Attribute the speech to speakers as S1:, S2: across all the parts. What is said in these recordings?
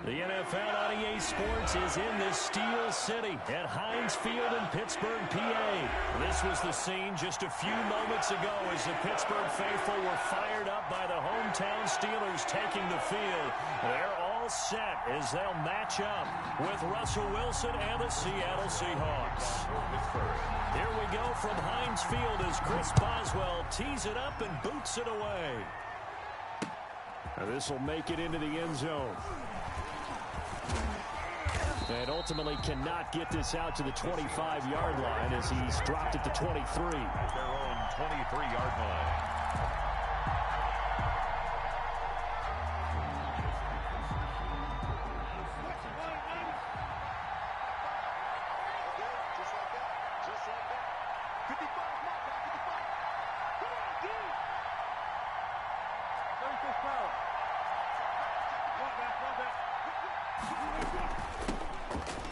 S1: The NFL on EA Sports is in this Steel City at Heinz Field in Pittsburgh, PA. This was the scene just a few moments ago as the Pittsburgh faithful were fired up by the hometown Steelers taking the field. They're all set as they'll match up with Russell Wilson and the Seattle Seahawks. Here we go from Heinz Field as Chris Boswell tees it up and boots it away. This will make it into the end zone. And ultimately cannot get this out to the 25-yard line as he's dropped at the 23.
S2: Their own 23-yard line.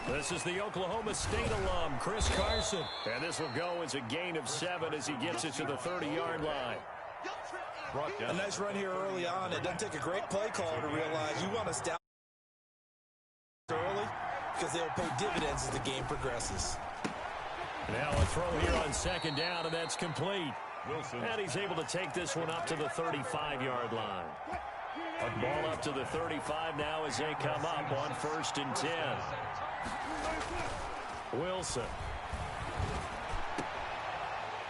S1: This is the Oklahoma State alum, Chris Carson. And this will go as a gain of 7 as he gets it to the 30-yard line.
S3: A nice run here early on. It doesn't take a great play caller to realize you want to stop early because they'll pay dividends as the game progresses.
S1: Now a throw here on second down, and that's complete. Wilson. And he's able to take this one up to the 35-yard line. A ball up to the 35 now as they come up on 1st and 10. Wilson.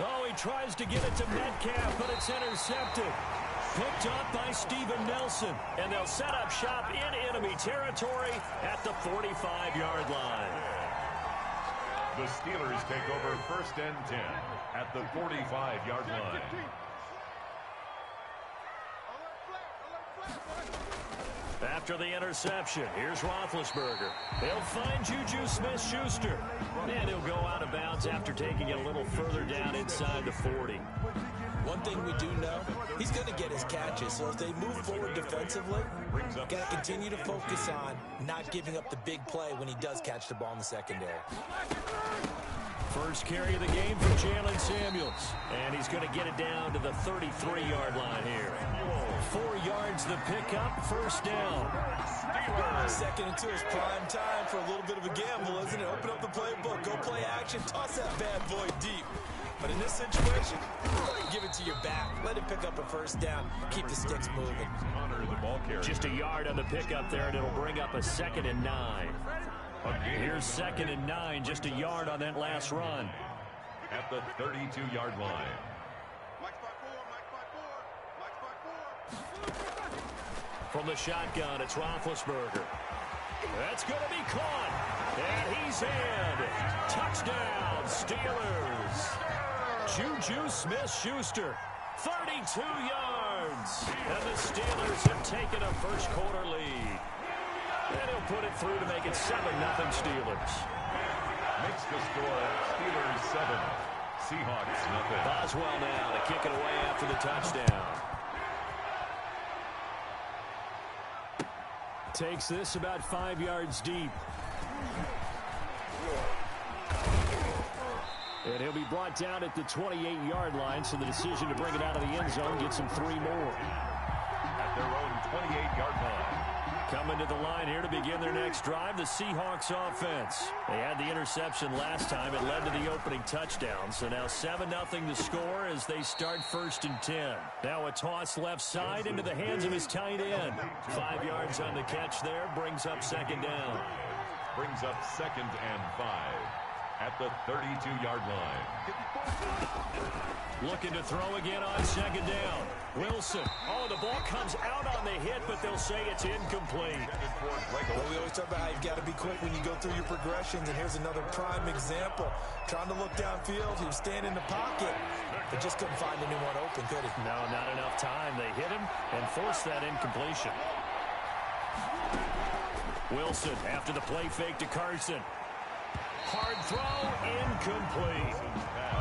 S1: Oh, he tries to get it to Metcalf, but it's intercepted. Picked up by Steven Nelson. And they'll set up shop in enemy territory at the 45-yard line.
S2: The Steelers take over 1st and 10 at the 45-yard line.
S1: After the interception, here's Roethlisberger. He'll find Juju Smith-Schuster. And he'll go out of bounds after taking it a little further down inside the 40.
S3: One thing we do know, he's going to get his catches. So as they move forward defensively, got to continue to focus on not giving up the big play when he does catch the ball in the secondary.
S1: First carry of the game for Jalen Samuels. And he's going to get it down to the 33-yard line here. 4 yards the pickup, 1st down.
S3: 2nd and 2 is prime time for a little bit of a gamble, isn't it? Open up the playbook, go play action, toss that bad boy deep. But in this situation, give it to your back. Let him pick up a 1st down. Keep the sticks moving.
S2: Honor the ball carrier.
S1: Just a yard on the pickup there, and it'll bring up a 2nd and 9. Here's 2nd and 9, just a yard on that last run.
S2: At the 32-yard line.
S1: From the shotgun, it's Roethlisberger. That's going to be caught. And he's in. Touchdown, Steelers. Juju Smith-Schuster, 32 yards. And the Steelers have taken a first-quarter lead. And he'll put it through to make it 7-0 Steelers.
S2: Makes the score Steelers 7, Seahawks 0.
S1: Boswell now to kick it away after the touchdown. Takes this about 5 yards deep. And he'll be brought down at the 28-yard line, so the decision to bring it out of the end zone gets him 3 more.
S2: At their own 28-yard line.
S1: Coming to the line here to begin their next drive, the Seahawks offense. They had the interception last time. It led to the opening touchdown. So now 7-0 the score as they start 1st and 10. Now a toss left side into the hands of his tight end. 5 yards on the catch there, brings up 2nd down.
S2: Brings up 2nd and 5 at the 32-yard line.
S1: Looking to throw again on 2nd down. Wilson. Oh, the ball comes out on the hit, but they'll say it's incomplete.
S3: Well, we always talk about how you've got to be quick when you go through your progressions, and here's another prime example. Trying to look downfield, he was standing in the pocket, but just couldn't find anyone open, could he?
S1: No, not enough time. They hit him and forced that incompletion. Wilson after the play fake to Carson. Hard throw, incomplete.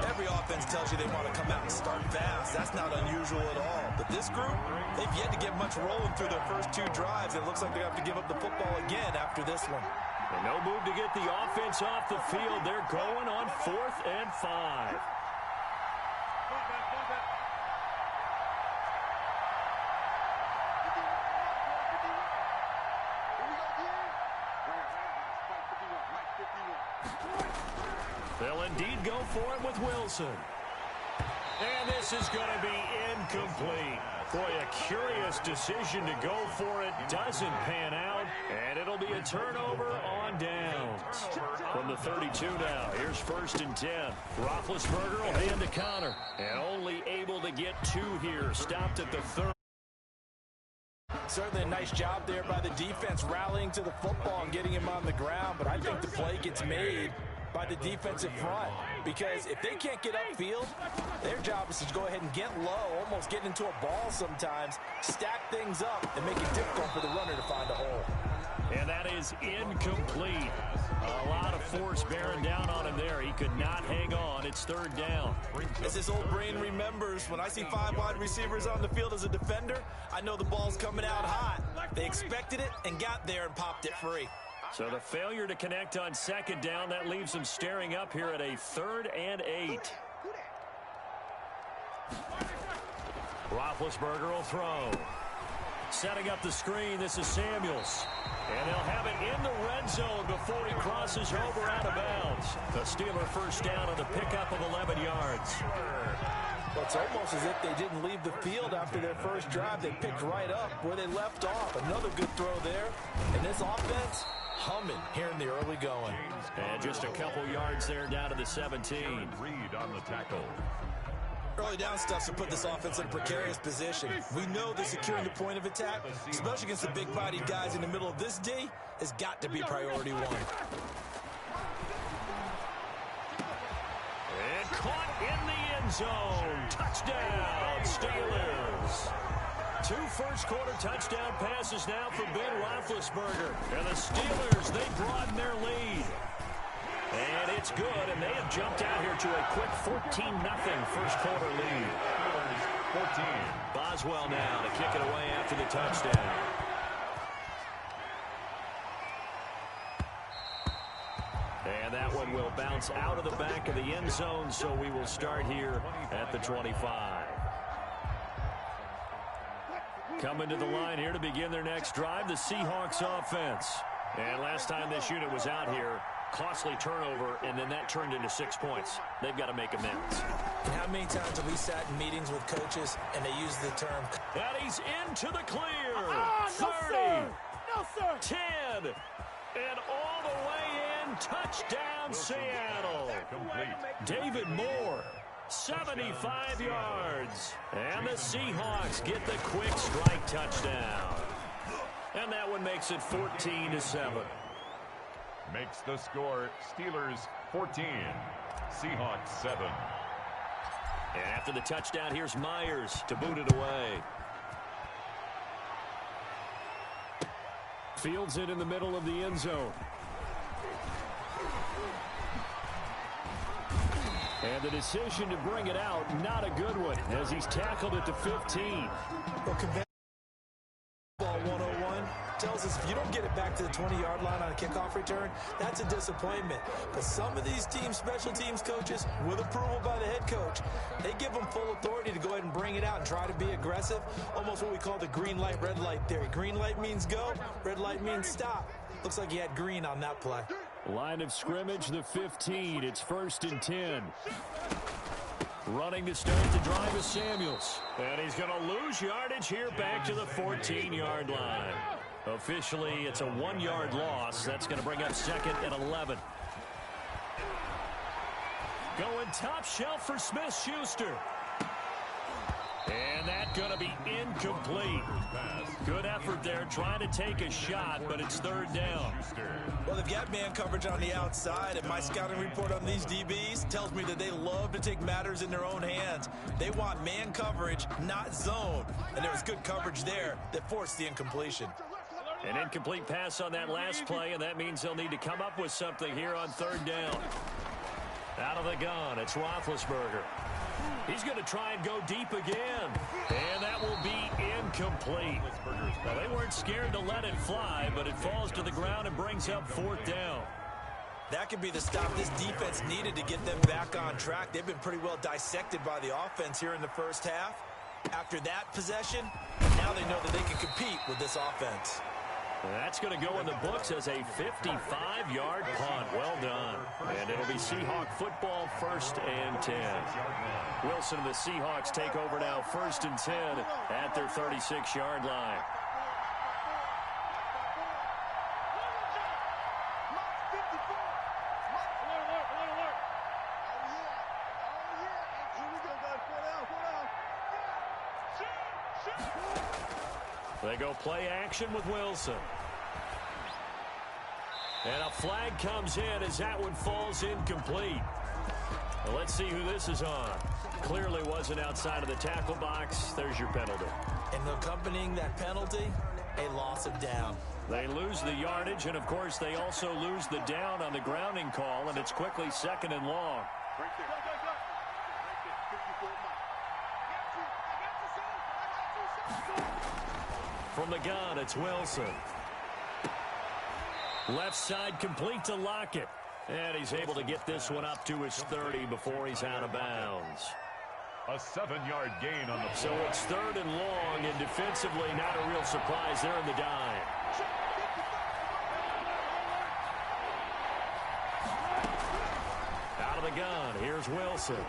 S3: Every offense tells you they want to come out and start fast. That's not unusual at all. But this group, they've yet to get much rolling through their first 2 drives. It looks like they have to give up the football again after this one.
S1: And no move to get the offense off the field. They're going on 4th and 5. They'll indeed go for it with Wilson. And this is going to be incomplete. Boy, a curious decision to go for it. Doesn't pan out. And it'll be a turnover on downs. From the 32 now, here's 1st and 10. Roethlisberger will hand to Connor. And only able to get 2 here. Stopped at the 30.
S3: Certainly a nice job there by the defense rallying to the football and getting him on the ground. But I think the play gets made by the defensive front, because if they can't get upfield, their job is to go ahead and get low, almost get into a ball sometimes, stack things up, and make it difficult for the runner to find a hole.
S1: And that is incomplete. A lot of force bearing down on him there. He could not hang on. It's 3rd down.
S3: As his old brain remembers, when I see 5 wide receivers on the field as a defender, I know the ball's coming out hot. They expected it and got there and popped it free.
S1: So the failure to connect on 2nd down, that leaves them staring up here at a 3rd and 8. Roethlisberger will throw. Setting up the screen, this is Samuels. And they'll have it in the red zone before he crosses over out of bounds. The Steeler 1st down on the pickup of 11 yards.
S3: Well, it's almost as if they didn't leave the field after their first drive. They picked right up where they left off. Another good throw there. And this offense humming here in the early going.
S1: And just a couple yards there down to the 17.
S2: Reed on the tackle.
S3: Early down stuff to put this offense in a precarious position. We know that securing the point of attack, especially against the big-bodied guys in the middle of this D, has got to be priority 1.
S1: And caught in the end zone. Touchdown, Steelers. 2 first-quarter touchdown passes now for Ben Roethlisberger. And the Steelers, they broaden their lead. And it's good, and they have jumped out here to a quick 14-0 first-quarter lead.
S2: Steelers 14.
S1: Boswell now to kick it away after the touchdown. And that one will bounce out of the back of the end zone, so we will start here at the 25. Coming to the line here to begin their next drive, the Seahawks offense. And last time this unit was out here, costly turnover, and then that turned into 6 points. They've got to make amends.
S3: And how many times have we sat in meetings with coaches and they use the term,
S1: and he's into the clear. 30.
S4: No, sir.
S1: 10. And all the way in. Touchdown, Seattle. David Moore, 75 yards. And the Seahawks get the quick strike touchdown. And that one makes it 14-7.
S2: Makes the score Steelers 14, Seahawks 7.
S1: And after the touchdown, here's Myers to boot it away. Fields it in the middle of the end zone. And the decision to bring it out, not a good one, as he's tackled at the 15.
S3: well, ball 101 tells us if you don't get it back to the 20-yard line on a kickoff return, that's a disappointment. But some of these team special teams coaches, with approval by the head coach, they give them full authority to go ahead and bring it out and try to be aggressive, almost what we call the green light, red light theory. Green light means go, red light means stop. Looks like he had green on that play.
S1: Line of scrimmage, the 15. It's 1st and 10. Running to start the drive is Samuels. And he's going to lose yardage here back to the 14-yard line. Officially, it's a 1-yard loss. That's going to bring up 2nd and 11. Going top shelf for Smith-Schuster. And that's going to be incomplete. Good effort there, trying to take a shot, but it's 3rd down.
S3: Well, they've got man coverage on the outside, and my scouting report on these DBs tells me that they love to take matters in their own hands. They want man coverage, not zone. And there was good coverage there that forced the incompletion.
S1: An incomplete pass on that last play, and that means they'll need to come up with something here on 3rd down. Out of the gun, it's Roethlisberger. He's going to try and go deep again. And that will be incomplete. Well, they weren't scared to let it fly, but it falls to the ground and brings up 4th down.
S3: That could be the stop this defense needed to get them back on track. They've been pretty well dissected by the offense here in the first half. After that possession, now they know that they can compete with this offense.
S1: That's going to go in the books as a 55-yard punt. Well done. And it'll be Seahawk football, 1st and 10. Wilson and the Seahawks take over now, 1st and 10 at their 36-yard line. They go play action with Wilson. And a flag comes in as that one falls incomplete. Well, let's see who this is on. Clearly wasn't outside of the tackle box. There's your penalty.
S3: And accompanying that penalty, a loss of down.
S1: They lose the yardage, and, of course, they also lose the down on the grounding call, and it's quickly 2nd and long. From the gun, it's Wilson. Left side complete to Lockett. And he's able to get this one up to his 30 before he's out of bounds.
S2: A 7-yard gain on the play.
S1: So it's 3rd and long, and defensively not a real surprise there in the dime. Out of the gun, here's Wilson.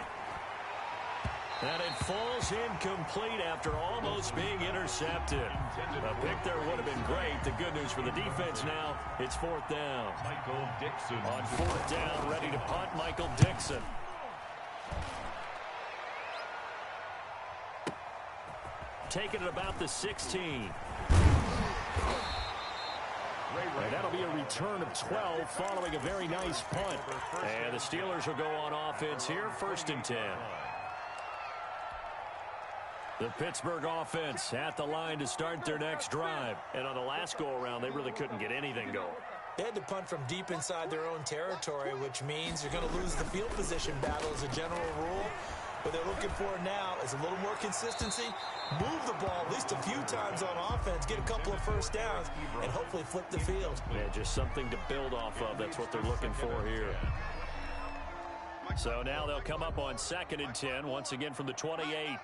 S1: And it falls incomplete after almost being intercepted. A pick there would have been great. The good news for the defense now, it's 4th down.
S2: Michael Dixon.
S1: On 4th down, ready to punt, Michael Dixon. Taking it about the 16. And that'll be a return of 12 following a very nice punt. And the Steelers will go on offense here, 1st and 10. The Pittsburgh offense at the line to start their next drive. And on the last go-around, they really couldn't get anything going.
S3: They had to punt from deep inside their own territory, which means you're going to lose the field position battle as a general rule. What they're looking for now is a little more consistency, move the ball at least a few times on offense, get a couple of 1st downs, and hopefully flip the field.
S1: Yeah, just something to build off of. That's what they're looking for here. So now they'll come up on 2nd and 10, once again from the 28.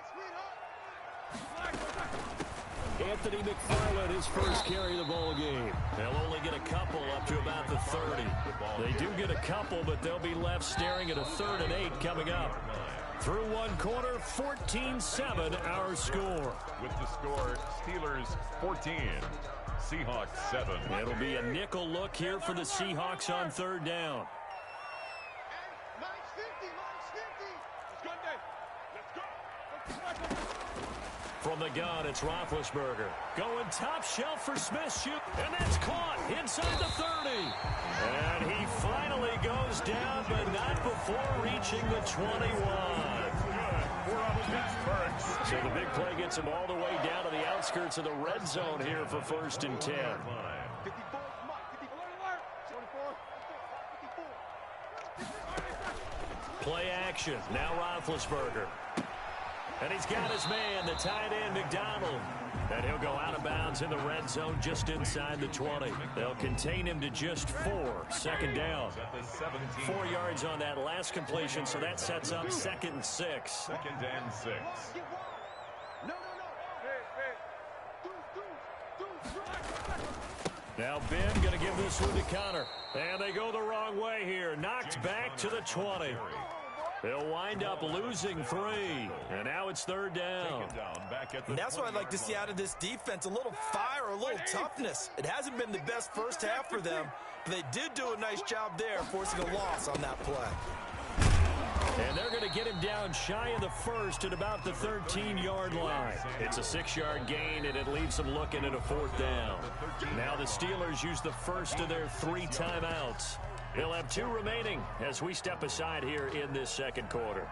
S1: Anthony McFarland, his first carry of the ball game. They'll only get a couple up to about the 30. They do get a couple, but they'll be left staring at a 3rd and 8 coming up. Through one quarter, 14-7 our score.
S2: With the score, Steelers 14, Seahawks 7.
S1: It'll be a nickel look here for the Seahawks on 3rd down. From the gun, it's Roethlisberger. Going top shelf for Smith. Shoot, and that's caught inside the 30. And he finally goes down, but not before reaching the 21. So the big play gets him all the way down to the outskirts of the red zone here for 1st and 10. Play action. Now Roethlisberger. And he's got his man, the tight end, McDonald. And he'll go out of bounds in the red zone just inside the 20. They'll contain him to just 4. 2nd down. 4 yards on that last completion, so that sets up 2nd and 6.
S2: 2nd and 6.
S1: Now Ben going to give this one to Connor. And they go the wrong way here. Knocked back to the 20. They'll wind up losing 3. And now it's 3rd down.
S3: And that's what I'd like to see out of this defense. A little fire, a little toughness. It hasn't been the best first half for them, but they did do a nice job there, forcing a loss on that play.
S1: And they're going to get him down shy of the 1st at about the 13-yard line. It's a 6-yard gain, and it leaves them looking at a 4th down. Now the Steelers use the first of their 3 timeouts. They'll have 2 remaining as we step aside here in this 2nd quarter.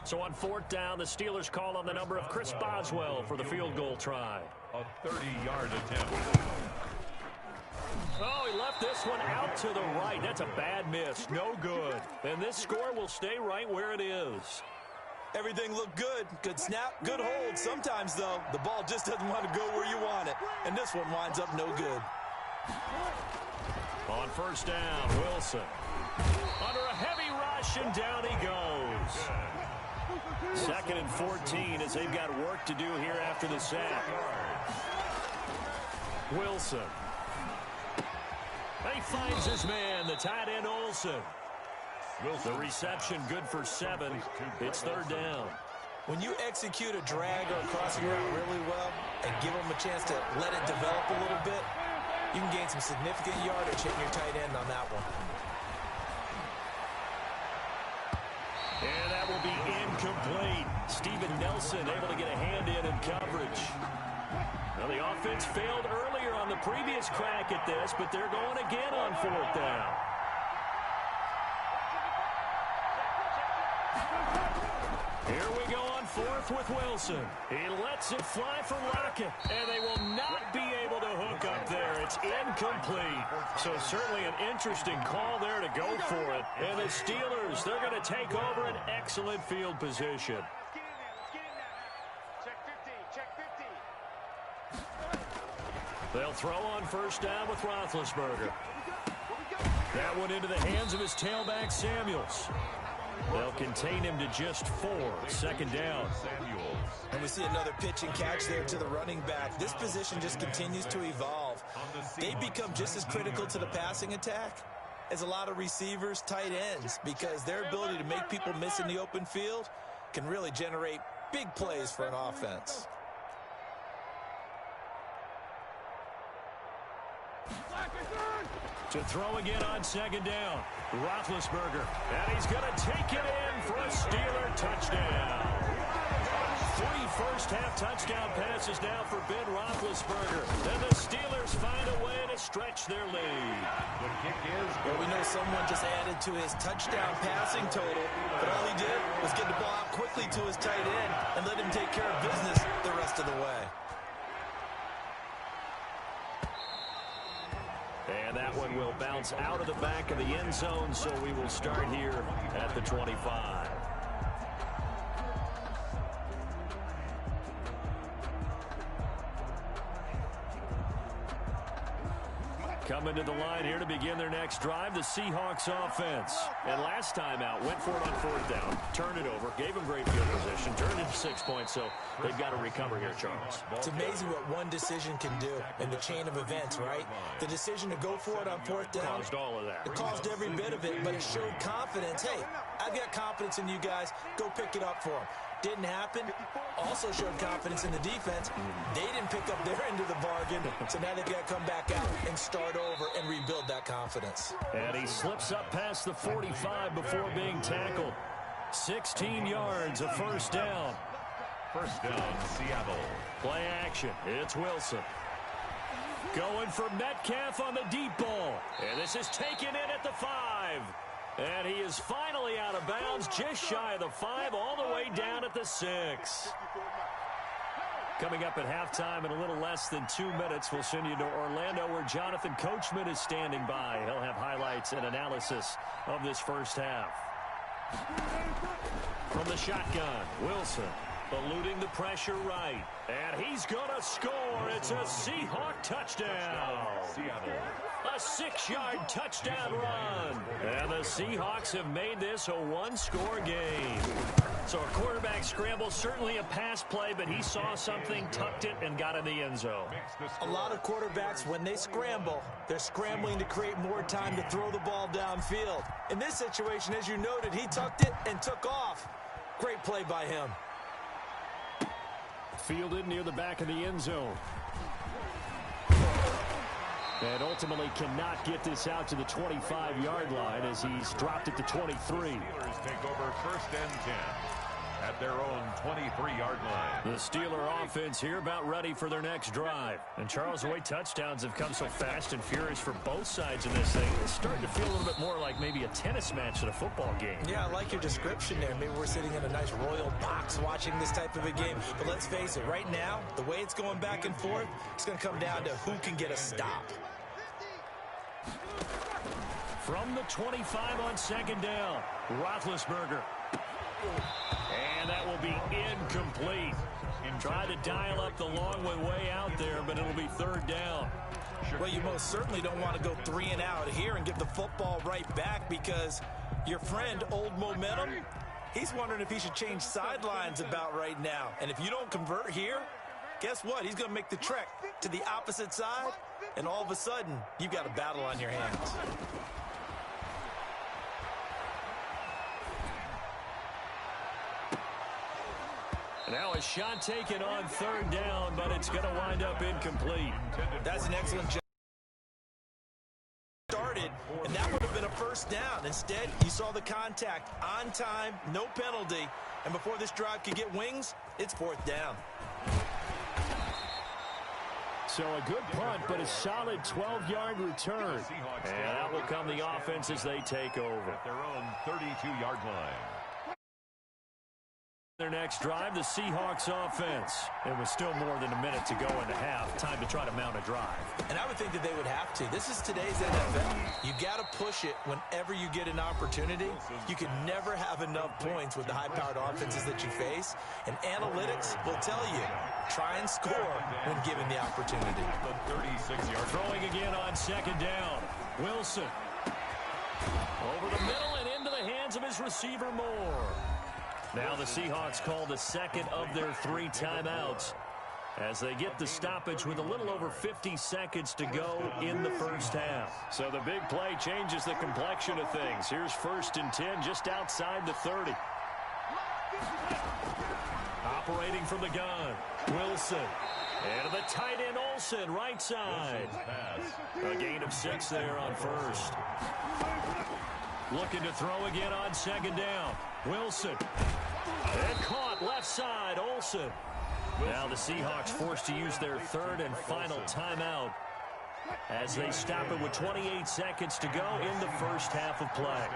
S1: So on 4th down, the Steelers call on the number of Chris Boswell for the field goal try.
S2: A 30-yard attempt.
S1: Oh, he left this one out to the right. That's a bad miss. No good. And this score will stay right where it is.
S3: Everything looked good. Good snap, good hold. Sometimes, though, the ball just doesn't want to go where you want it. And this one winds up no good.
S1: On 1st down, Wilson. Under a heavy rush, and down he goes. 2nd and 14 as they've got work to do here after the sack. Wilson. He finds his man, the tight end Olsen. The reception good for 7. It's third down.
S3: When you execute a drag or a crossing route really well and give them a chance to let it develop a little bit, you can gain some significant yardage hitting your tight end on that one.
S1: And that will be incomplete. Steven Nelson able to get a hand in coverage. Now the offense failed earlier on the previous crack at this, but they're going again on fourth down. Here we go on fourth with Wilson. He lets it fly for Rocket, and they will not be able to hook up there. It's incomplete. So certainly an interesting call there to go for it. And the Steelers, they're going to take over an excellent field position. They'll throw on first down with Roethlisberger. That one into the hands of his tailback, Samuels. They'll contain him to just 4. Second down.
S3: And we see another pitch and catch there to the running back. This position just continues to evolve. They become just as critical to the passing attack as a lot of receivers, tight ends, because their ability to make people miss in the open field can really generate big plays for an offense.
S1: To throw again on second down. Roethlisberger. And he's going to take it in for a Steeler touchdown. 3 first-half touchdown passes now for Ben Roethlisberger. And the Steelers find a way to stretch their lead.
S2: The kick is good.
S3: Well, we know someone just added to his touchdown passing total, but all he did was get the ball out quickly to his tight end and let him take care of business the rest of the way.
S1: And that one will bounce out of the back of the end zone, so we will start here at the 25. Coming to the line here to begin their next drive, the Seahawks offense. And last time out, went for it on fourth down, turned it over, gave them great field position, turned it 6 points, so they've got to recover here, Charles.
S3: It's amazing what one decision can do in the chain of events, right? The decision to go for it on fourth down.
S1: Caused all of that.
S3: It caused every bit of it, but it showed confidence. Hey, I've got confidence in you guys. Go pick it up for them. Didn't happen. Also showed confidence in the defense. They didn't pick up their end of the bargain, so now they've got to come back out and start over and rebuild that confidence.
S1: And he slips up past the 45 before being tackled. 16 yards, a first down.
S2: First down, Seattle.
S1: Play action. It's Wilson. Going for Metcalf on the deep ball. And this is taken in at the 5. And he is finally out of bounds, just shy of the 5, all the way down at the 6. Coming up at halftime in a little less than 2 minutes, we'll send you to Orlando, where Jonathan Coachman is standing by. He'll have highlights and analysis of this first half. From the shotgun, Wilson eluding the pressure right. And he's going to score. It's a Seahawk touchdown.
S2: Seattle.
S1: A 6-yard touchdown run. And the Seahawks have made this a one-score game. So a quarterback scramble, certainly a pass play, but he saw something, tucked it, and got in the end zone.
S3: A lot of quarterbacks, when they scramble, they're scrambling to create more time to throw the ball downfield. In this situation, as you noted, he tucked it and took off. Great play by him.
S1: Fielded near the back of the end zone. And ultimately cannot get this out to the 25-yard line as he's dropped it to 23.
S2: Steelers take over first and 10 at their own 23-yard line.
S1: The Steeler offense here about ready for their next drive. And Charles, the way touchdowns have come so fast and furious for both sides in this thing, it's starting to feel a little bit more like maybe a tennis match than a football game.
S3: Yeah, I like your description there. Maybe we're sitting in a nice royal box watching this type of a game. But let's face it, right now, the way it's going back and forth, it's going to come down to who can get a stop.
S1: From the 25 on second down, Roethlisberger. And that will be incomplete. Try to dial up the long way out there, but it'll be third down.
S3: Well, you most certainly don't want to go 3 and out here and give the football right back, because your friend, Old Momentum, he's wondering if he should change sidelines about right now. And if you don't convert here, guess what? He's going to make the trek to the opposite side, and all of a sudden, you've got a battle on your hands.
S1: Now a shot taken on third down, but it's going to wind up incomplete.
S3: That's an excellent job. Started, and that would have been a first down. Instead, you saw the contact on time, no penalty, and before this drive could get wings, it's fourth down.
S1: So a good punt, but a solid 12-yard return. And out will come the offense as they take over.
S2: At their own 32-yard line.
S1: Their next drive, the Seahawks offense. It was still more than a minute to go in the half. Time to try to mount a drive.
S3: And I would think that they would have to. This is today's NFL. You got to push it whenever you get an opportunity. You can never have enough points with the high-powered offenses that you face. And analytics will tell you, try and score when given the opportunity.
S2: The 36-yard
S1: throwing again on second down. Wilson. Over the middle and into the hands of his receiver Moore. Now the Seahawks call the second of their 3 timeouts as they get the stoppage with a little over 50 seconds to go in the first half. So the big play changes the complexion of things. Here's 1st and 10 just outside the 30. Operating from the gun, Wilson. And the tight end Olsen, right side. A gain of 6 there on first. Looking to throw again on second down. Wilson. And caught left side, Olsen. Now the Seahawks forced to use their 3rd and final timeout as they stop it with 28 seconds to go in the first half of play.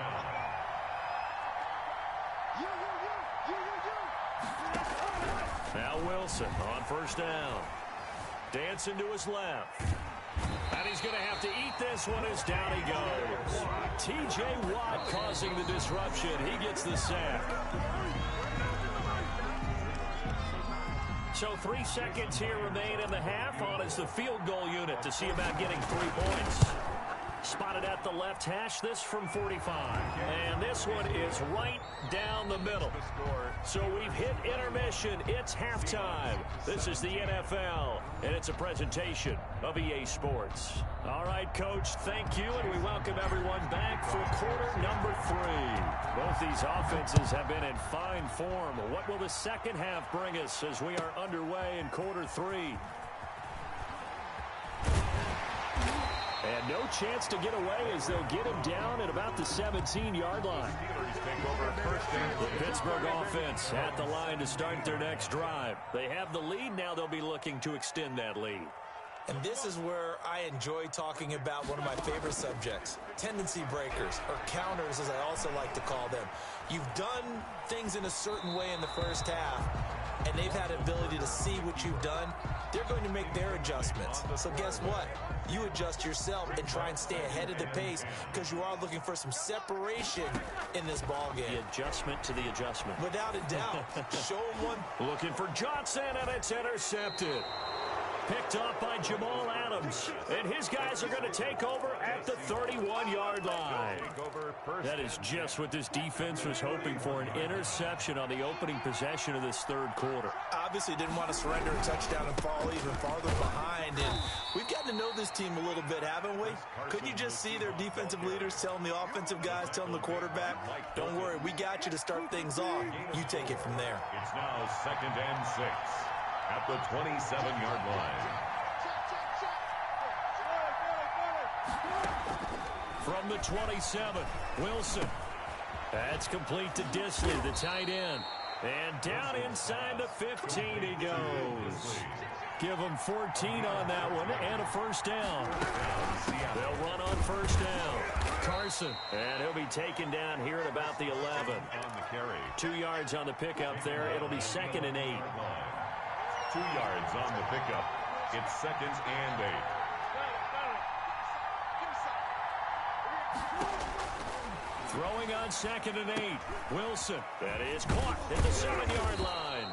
S1: Now Wilson on first down. Dancing to his left. And he's going to have to eat this one as down he goes. T.J. Watt causing the disruption. He gets the sack. So 3 seconds here remain in the half. On is the field goal unit to see about getting 3 points. Spotted at the left hash, this from 45. And this one is right down the middle. So we've hit intermission. It's halftime. This is the NFL, and it's a presentation of EA Sports. All right, Coach, thank you, and we welcome everyone back for quarter number 3. Both these offenses have been in fine form. What will the second half bring us as we are underway in quarter 3? And no chance to get away as they'll get him down at about the 17-yard line. The Pittsburgh offense at the line to start their next drive. They have the lead. Now they'll be looking to extend that lead.
S3: And this is where I enjoy talking about one of my favorite subjects, tendency breakers, or counters as I also like to call them. You've done things in a certain way in the first half, and they've had an ability to see what you've done. They're going to make their adjustments. So guess what? You adjust yourself and try and stay ahead of the pace because you are looking for some separation in this ball game.
S1: The adjustment to the adjustment.
S3: Without a doubt. Show them one.
S1: Looking for Johnson, and it's intercepted. Picked up by Jamal Adams. And his guys are going to take over at the 31-yard line. That is just what this defense was hoping for, an interception on the opening possession of this third quarter.
S3: Obviously didn't want to surrender a touchdown and fall even farther behind. And we've gotten to know this team a little bit, haven't we? Couldn't you just see their defensive leaders telling the offensive guys, telling the quarterback, don't worry, we got you to start things off. You take it from there.
S2: It's now 2nd and 6 at the 27-yard line.
S1: From the 27, Wilson. That's complete to Disley, the tight end. And down inside the 15 he goes. Give him 14 on that one and a first down. They'll run on first down. Carson. And he'll be taken down here at about the 11. 2 yards on the pickup there. It'll be 2nd and 8.
S2: 2 yards on the pickup. It's 2nd and 8.
S1: Throwing on 2nd and 8. Wilson. That is caught at the 7-yard line.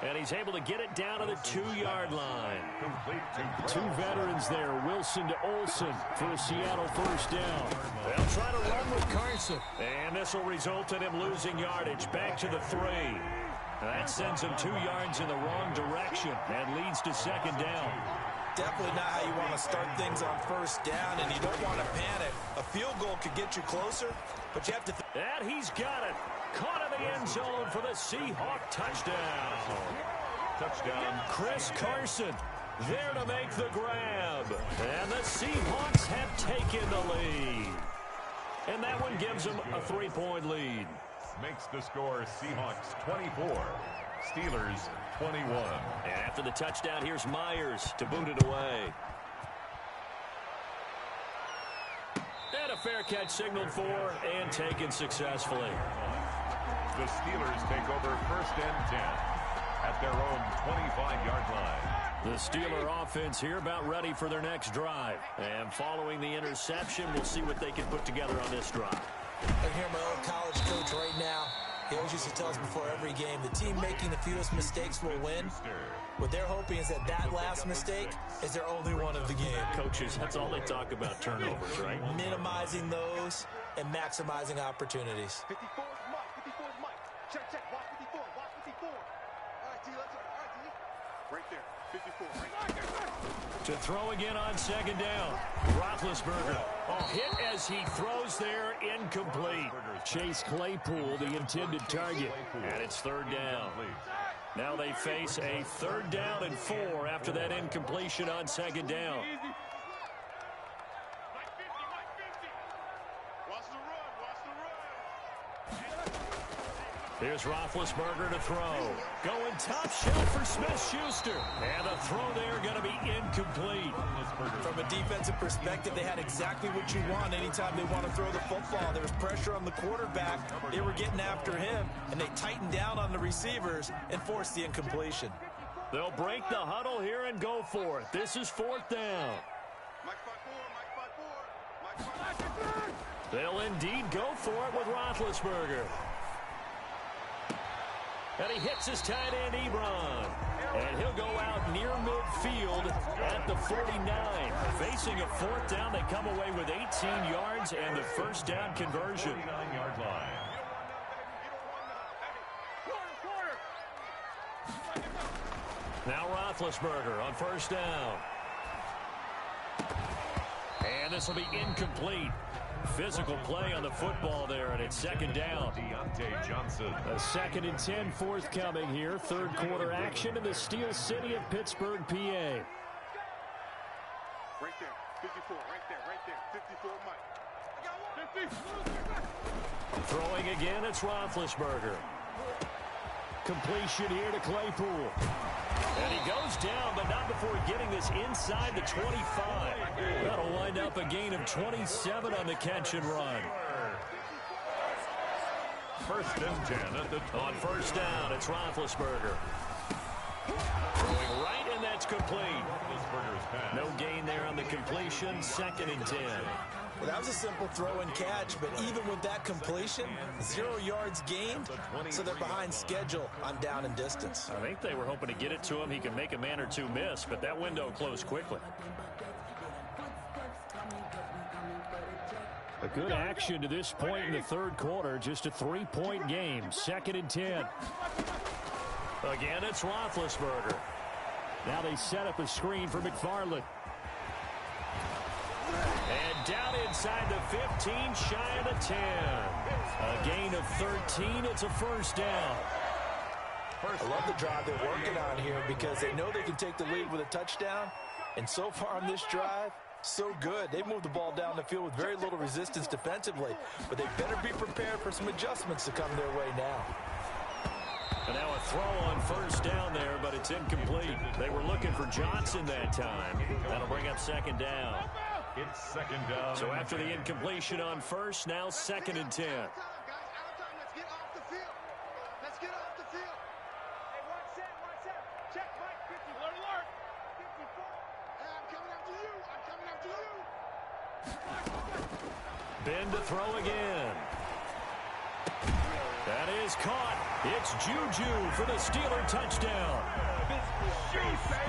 S1: And he's able to get it down to the 2-yard line. 2 veterans there, Wilson to Olsen for a Seattle first down. They'll try to run with Carson. And this will result in him losing yardage back to the 3. That sends him 2 yards in the wrong direction and leads to second down.
S3: Definitely not how you want to start things on first down, and you don't want to panic. A field goal could get you closer, but you have to...
S1: And he's got it. Caught in the end zone for the Seahawk touchdown.
S2: Touchdown.
S1: Chris Carson there to make the grab. And the Seahawks have taken the lead. And that one gives them a 3-point lead.
S2: Makes the score Seahawks 24, Steelers 21.
S1: And after the touchdown, here's Myers to boot it away. And a fair catch signaled for and taken successfully.
S2: The Steelers take over first and 10 at their own 25-yard line.
S1: The Steeler offense here about ready for their next drive. And following the interception, we'll see what they can put together on this drive.
S3: I hear my old college coach right now. He always used to tell us before every game, the team making the fewest mistakes will win. What they're hoping is that that last mistake is their only one of the game.
S1: Coaches, that's all they talk about, turnovers, right?
S3: Minimizing those and maximizing opportunities.
S4: 54 is Mike. 54 is Mike. Check. Watch 54. Watch 54. All right, D. Let's go. All right, D. Right there. 54.
S1: To throw again on second down. Roethlisberger. Hit as he throws there, incomplete. Chase Claypool, the intended target. And it's third down. Now they face a 3rd down and 4 after that incompletion on second down. Here's Roethlisberger to throw. Going top shelf for Smith-Schuster. And the throw there going to be incomplete.
S3: From a defensive perspective, they had exactly what you want anytime they want to throw the football. There was pressure on the quarterback. They were getting after him, and they tightened down on the receivers and forced the incompletion.
S1: They'll break the huddle here and go for it. This is 4th down. They'll indeed go for it with Roethlisberger. And he hits his tight end, Ebron. And he'll go out near midfield at the 49. Facing a 4th down, they come away with 18 yards and the first down conversion.
S2: 49-yard line.
S1: Now Roethlisberger on first down. And this will be incomplete. Physical play on the football there, and it's second down.
S2: Deontay Johnson.
S1: A 2nd and 10 forthcoming here. 3rd quarter action in the Steel City of Pittsburgh, PA.
S4: Right there. 54. Right there. 54, Mike. I got 50.
S1: Throwing again, it's Roethlisberger. Completion here to Claypool. And he goes down, but not before getting this inside the 25. That'll wind up a gain of 27 on the catch and run.
S2: First and 10 at the...
S1: On first down, it's Roethlisberger. Throwing right, and that's complete. No gain there on the completion. 2nd and 10.
S3: Well, that was a simple throw and catch, but even with that completion, 0 yards gained, so they're behind schedule on down and distance.
S1: I think they were hoping to get it to him. He can make a man or two miss, but that window closed quickly. A good action to this point in the 3rd quarter. Just a 3-point game. 2nd and 10. Again, it's Roethlisberger. Now they set up a screen for McFarland. And down inside the 15, shy of the 10. A gain of 13. It's a first down.
S3: I love the drive they're working on here because they know they can take the lead with a touchdown. And so far on this drive, so good. They moved the ball down the field with very little resistance defensively. But they better be prepared for some adjustments to come their way now.
S1: And now a throw on first down there, but it's incomplete. They were looking for Johnson that time. That'll bring up second down.
S2: It's second down.
S1: So after the incompletion on first, now 2nd and 10.
S4: Let's get off the field. Hey, watch that. Check, Mike. 50. Alert. 54. Hey, I'm coming after you.
S1: Ben to throw again. That is caught. It's Juju for the Steeler touchdown.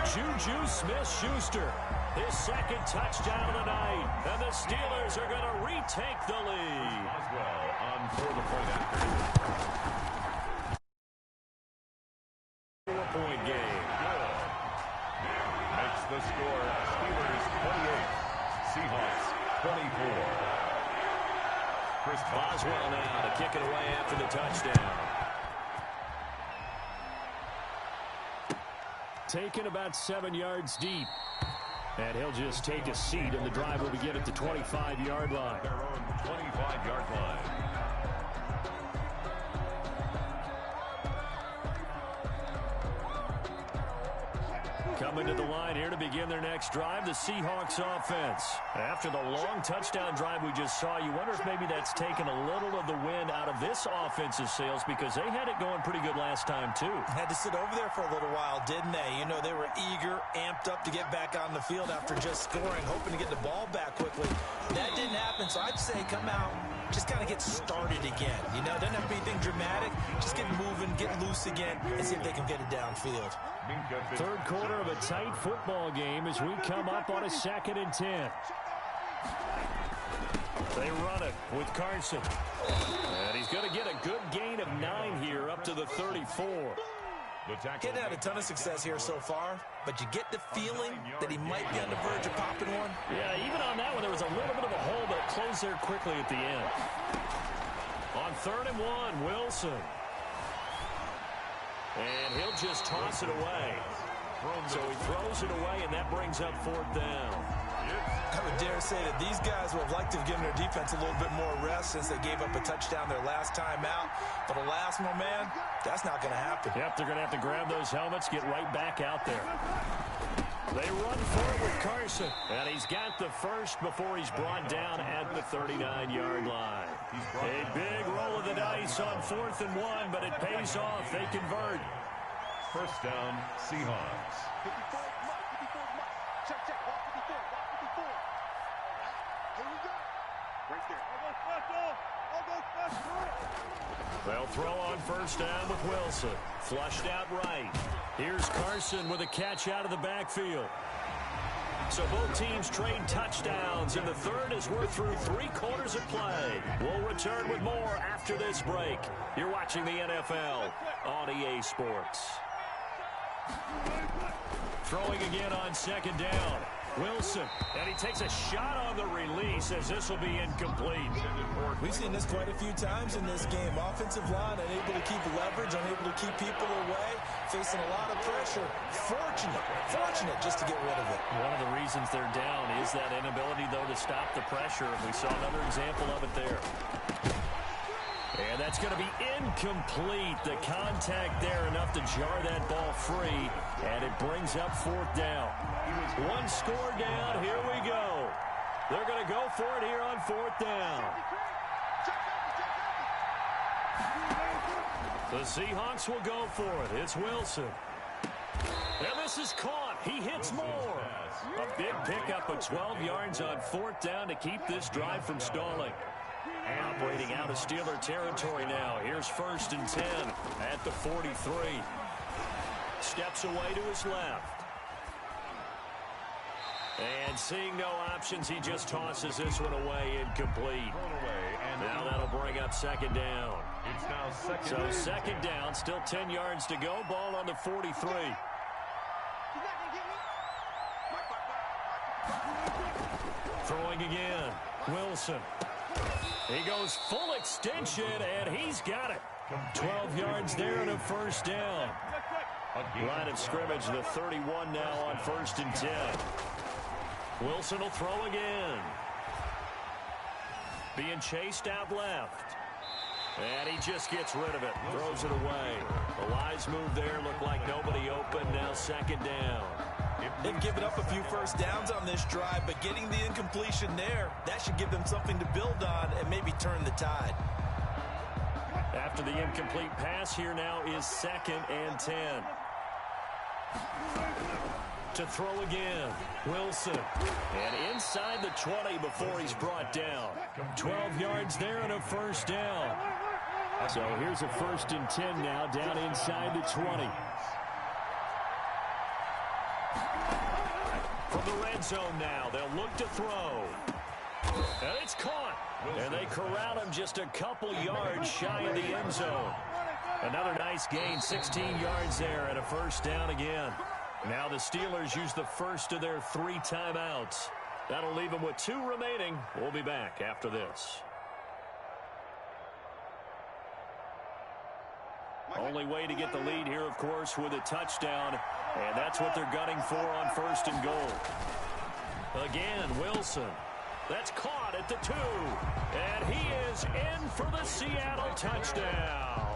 S1: Juju Smith-Schuster. His 2nd touchdown of the night. And the Steelers are going to retake the lead.
S2: Boswell on for the point after. 24. Chris
S1: Boswell now to kick it away after the touchdown. Taken about 7 yards deep. And he'll just take a seat, and the drive will begin at the 25-yard line.
S2: Their own 25-yard line.
S1: Coming to the line here to begin their next drive, the Seahawks offense. After the long touchdown drive we just saw, you wonder if maybe that's taken a little of the wind out of this offensive sails, because they had it going pretty good last time too.
S3: Had to sit over there for a little while, didn't they? You know, they were eager, amped up to get back on the field after just scoring, hoping to get the ball back quickly. That didn't happen, so I'd say come out, just kind of get started again. You know, doesn't have to be anything dramatic. Just get moving, get loose again, and see if they can get it downfield.
S1: Third quarter of a tight football game as we come up on a 2nd and 10. They run it with Carson. And he's going to get a good gain of 9 here up to the 34.
S3: Getting had a ton of success here so far, but you get the feeling that he might be on the verge of popping one.
S1: Yeah, even on that one, there was a little bit of a hole, but it closed there quickly at the end. On 3rd and 1, Wilson. And he'll just toss it away. So he throws it away, and that brings up 4th down.
S3: I would dare say that these guys would have liked to have given their defense a little bit more rest since they gave up a touchdown their last time out. But alas, my man, that's not going to happen.
S1: Yep, they're going to have to grab those helmets, get right back out there. They run forward with Carson, and he's got the first before he's brought down at the 39-yard line. A big roll of the dice on 4th and 1, but it pays off. They convert.
S2: First down, Seahawks.
S4: 54 mark, 54 mark. Check, check, walk 54, walk 54. Here we go. Right there. I'll go special.
S1: They'll throw on first down with Wilson. Flushed out right. Here's Carson with a catch out of the backfield. So both teams trade touchdowns in the third as we're through 3 quarters of play. We'll return with more after this break. You're watching the NFL on EA Sports. Throwing again on 2nd down. Wilson, and he takes a shot on the release as this will be incomplete.
S3: We've seen this quite a few times in this game. Offensive line unable to keep leverage, unable to keep people away, facing a lot of pressure. Fortunate just to get rid of it.
S1: One of the reasons they're down is that inability, though, to stop the pressure. We saw another example of it there. And that's going to be incomplete. The contact there enough to jar that ball free, and it brings up 4th down. 1 score down. Here we go. They're going to go for it here on 4th down. The Seahawks will go for it. It's Wilson. And this is caught. He hits more. A big pickup of 12 yards on 4th down to keep this drive from stalling. Operating out of Steeler territory now. Here's 1st and 10 at the 43. Steps away to his left. And seeing no options, he just tosses this one away, incomplete. Now that'll bring up 2nd down.
S2: It's now
S1: So 2nd down, still 10 yards to go. Ball on the 43. Throwing again. Wilson. He goes full extension, and he's got it. 12 yards there and a 1st down. Line of scrimmage, the 31 now on 1st and 10. Wilson will throw again. Being chased out left. And he just gets rid of it. Throws it away. The Lions move there. Looked like nobody open. Now 2nd down.
S3: They've given up a few first downs on this drive, but getting the incompletion there, that should give them something to build on and maybe turn the tide.
S1: After the incomplete pass, here now is 2nd and 10. To throw again, Wilson. And inside the 20 before he's brought down. 12 yards there and a 1st down. So here's a 1st and 10 now down inside the 20. From the red zone now, they'll look to throw. And it's caught. And they corral him just a couple yards shy of the end zone. Another nice gain, 16 yards there and a 1st down again. Now the Steelers use the first of their 3 timeouts. That'll leave them with 2 remaining. We'll be back after this. Only way to get the lead here, of course, with a touchdown. And that's what they're gunning for on 1st and goal. Again, Wilson. That's caught at the 2. And he is in for the Seattle touchdown.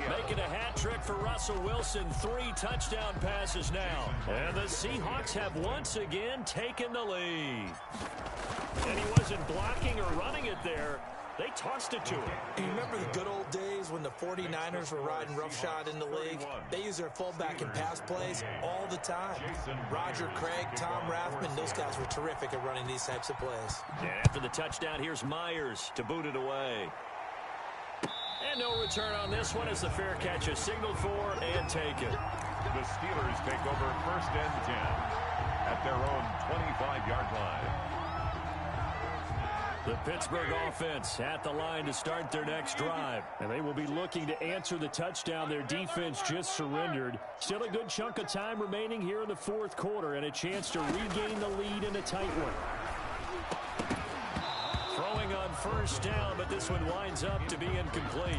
S1: Making a hat trick for Russell Wilson. 3 touchdown passes now. And the Seahawks have once again taken the lead. And he wasn't blocking or running it there. They tossed it to him.
S3: You remember the good old days when the 49ers were riding roughshod in the league? They use their fullback in pass plays all the time. Roger Craig, Tom Rathman, those guys were terrific at running these types of plays.
S1: And after the touchdown, here's Myers to boot it away. And no return on this one as the fair catch is signaled for and taken.
S2: The Steelers take over 1st and 10 at their own 25-yard line.
S1: The Pittsburgh offense at the line to start their next drive. And they will be looking to answer the touchdown their defense just surrendered. Still a good chunk of time remaining here in the 4th quarter and a chance to regain the lead in a tight one. Throwing on 1st down, but this one winds up to be incomplete.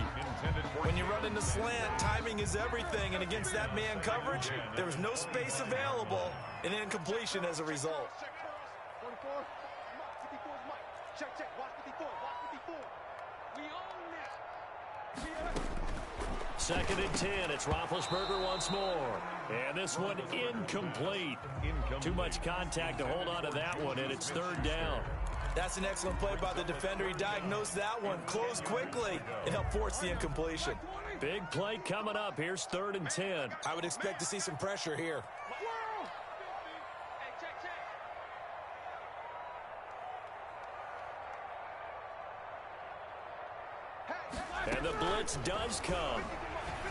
S3: When you run in the slant, timing is everything. And against that man coverage, there was no space available, and incompletion as a result.
S4: Check, watch 54, watch 54. We own this.
S1: 2nd and 10. It's Roethlisberger once more. And this one incomplete. Too much contact to hold on to that one, and it's 3rd down.
S3: That's an excellent play by the defender. He diagnosed that one, closed quickly, and helped force the incompletion.
S1: Big play coming up. Here's 3rd and 10.
S3: I would expect to see some pressure here.
S1: And the blitz does come.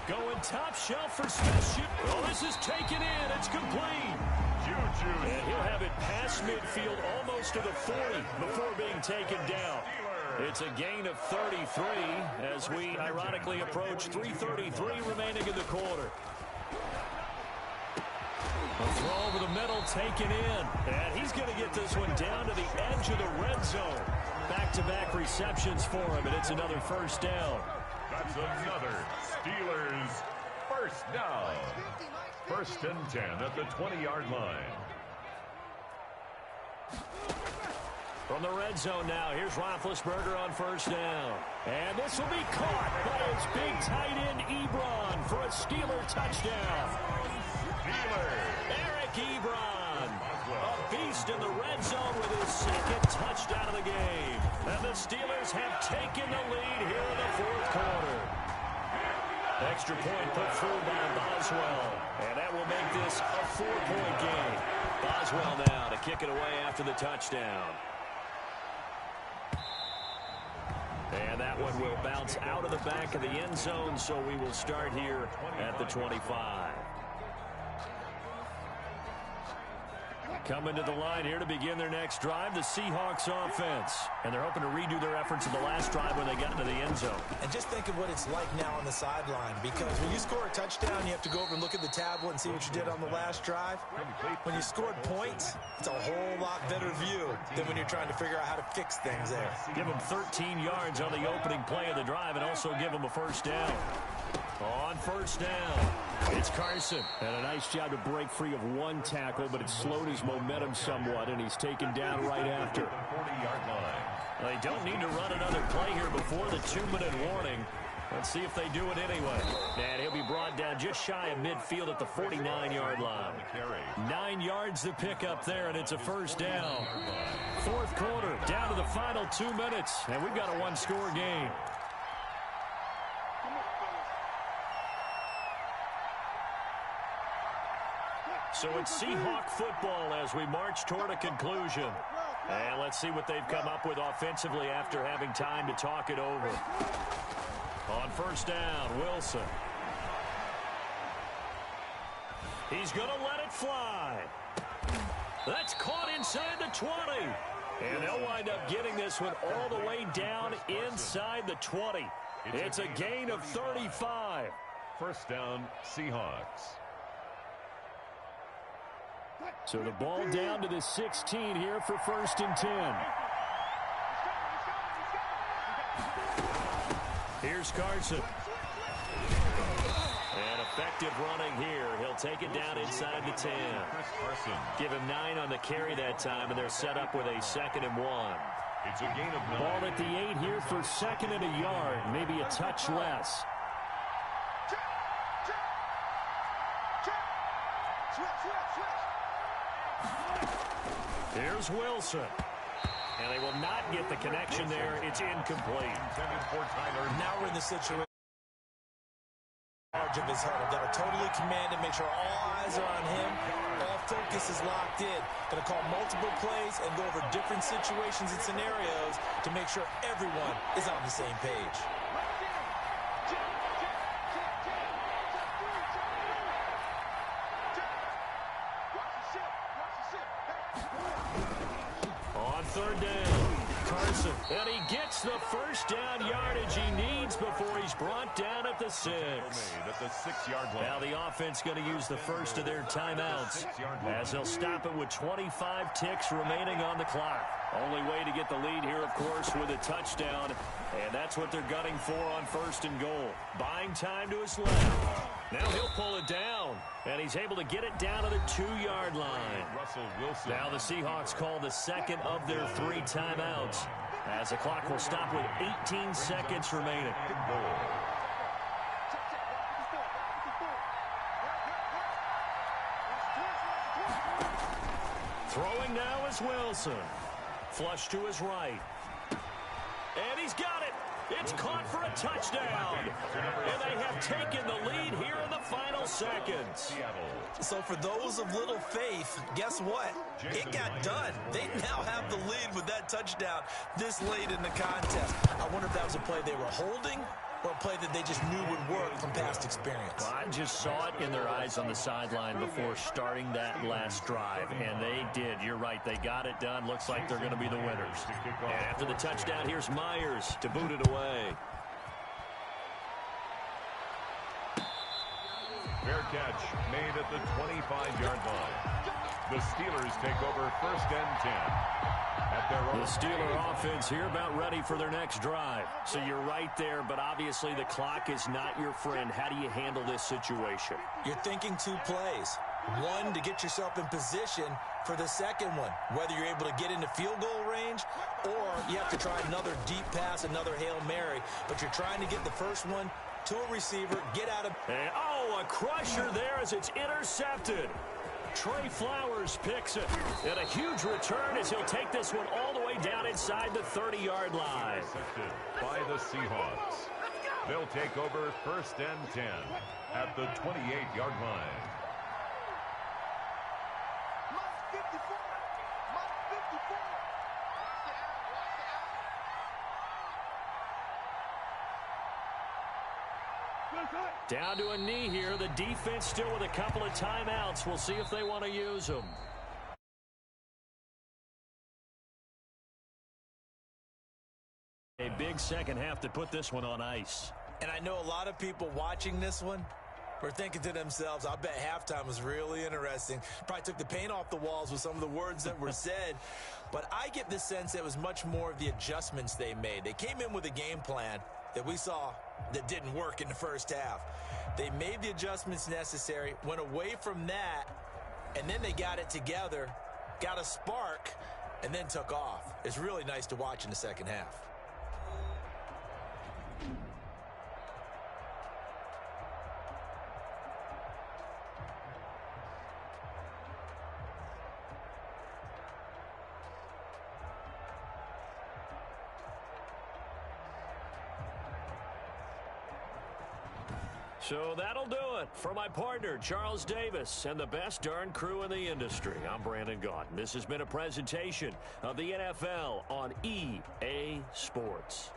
S1: Going top shelf for Smith. Oh, this is taken in. It's complete. And he'll have it past midfield almost to the 40 before being taken down. It's a gain of 33 as we ironically approach 3:33 remaining in the quarter. A throw over the middle taken in. And he's going to get this one down to the edge of the red zone. Back-to-back receptions for him, and it's another 1st down.
S2: That's another Steelers 1st down. 1st and 10 at the 20-yard line.
S1: From the red zone now, here's Roethlisberger on 1st down. And this will be caught by his big tight end, Ebron, for a Steeler touchdown. Eric Ebron, a beast in the red zone with his 2nd touchdown of the game. And the Steelers have taken the lead here in the 4th quarter. Extra point put through by Boswell. And that will make this a 4-point game. Boswell now to kick it away after the touchdown. And that one will bounce out of the back of the end zone, so we will start here at the 25. Coming to the line here to begin their next drive, the Seahawks offense. And they're hoping to redo their efforts in the last drive when they got into the end zone.
S3: And just think of what it's like now on the sideline, because when you score a touchdown, you have to go over and look at the tablet and see what you did on the last drive. When you scored points, it's a whole lot better view than when you're trying to figure out how to fix things there.
S1: Give them 13 yards on the opening play of the drive and also give them a 1st down. On 1st down, it's Carson. And a nice job to break free of one tackle, but it slowed his momentum somewhat, and he's taken down right after.
S2: 40-yard line.
S1: They don't need to run another play here before the 2-minute warning. Let's see if they do it anyway. And he'll be brought down just shy of midfield at the 49-yard line. 9 yards to pick up there, and it's a 1st down. 4th quarter, down to the final 2 minutes, and we've got a 1-score game. So it's Seahawk football as we march toward a conclusion. And let's see what they've come up with offensively after having time to talk it over. On 1st down, Wilson. He's going to let it fly. That's caught inside the 20. And they'll wind up getting this one all the way down inside the 20. It's a gain of 35.
S2: 1st down, Seahawks.
S1: So the ball down to the 16 here for 1st and 10. Here's Carson. And effective running here. He'll take it down inside the 10. Give him 9 on the carry that time, and they're set up with a 2nd and 1.
S2: It's a gain of 9.
S1: Ball at the 8 here for 2nd and a yard, maybe a touch less. Here's Wilson. And they will not get the connection there. It's incomplete.
S3: Now we're in the situation. Of his heart. I've got to totally command and make sure all eyes are on him. All focus is locked in. Going to call multiple plays and go over different situations and scenarios to make sure everyone is on the same page.
S1: On 3rd down, Carson. And he gets the 1st down yardage he needs before he's brought down at the 6.
S2: At the 6-yard line.
S1: Now the offense going to use the first of their timeouts as they'll stop it with 25 ticks remaining on the clock. Only way to get the lead here, of course, with a touchdown. And that's what they're gunning for on 1st and goal. Buying time to his left. Now he'll pull it down. And he's able to get it down to the 2-yard line.
S2: Russell Wilson.
S1: Now the Seahawks call the 2nd of their 3 timeouts as the clock will stop with 18 seconds remaining. Throwing now is Wilson. Flush to his right. And he's got it. It's caught for a touchdown. And they have taken the lead here in the final seconds.
S3: So for those of little faith, guess what? It got done. They now have the lead with that touchdown this late in the contest. I wonder if that was a play they were holding or a play that they just knew would work from past experience.
S1: Well, I just saw it in their eyes on the sideline before starting that last drive, and they did. You're right. They got it done. Looks like they're going to be the winners. And after the touchdown, here's Myers to boot it away.
S2: Fair catch made at the 25-yard line. The Steelers take over 1st and 10. At their own
S1: the Steeler offense here about ready for their next drive. So you're right there, but obviously the clock is not your friend. How do you handle this situation?
S3: You're thinking 2 plays. One, to get yourself in position for the second one, whether you're able to get into field goal range or you have to try another deep pass, another Hail Mary. But you're trying to get the first one to a receiver, get out of...
S1: And, a crusher there as it's intercepted. Trey Flowers picks it. And a huge return as he'll take this one all the way down inside the 30-yard line.
S2: By the Seahawks. They'll take over 1st and 10 at the 28-yard line.
S1: Down to a knee here. The defense still with a couple of timeouts. We'll see if they want to use them. A big second half to put this one on ice.
S3: And I know a lot of people watching this one were thinking to themselves, I bet halftime was really interesting. Probably took the paint off the walls with some of the words that were said. But I get the sense it was much more of the adjustments they made. They came in with a game plan that we saw that didn't work in the first half. They made the adjustments necessary, went away from that, and then they got it together, got a spark, and then took off. It's really nice to watch in the second half.
S1: So that'll do it for my partner, Charles Davis, and the best darn crew in the industry. I'm Brandon Gaudin. This has been a presentation of the NFL on EA Sports.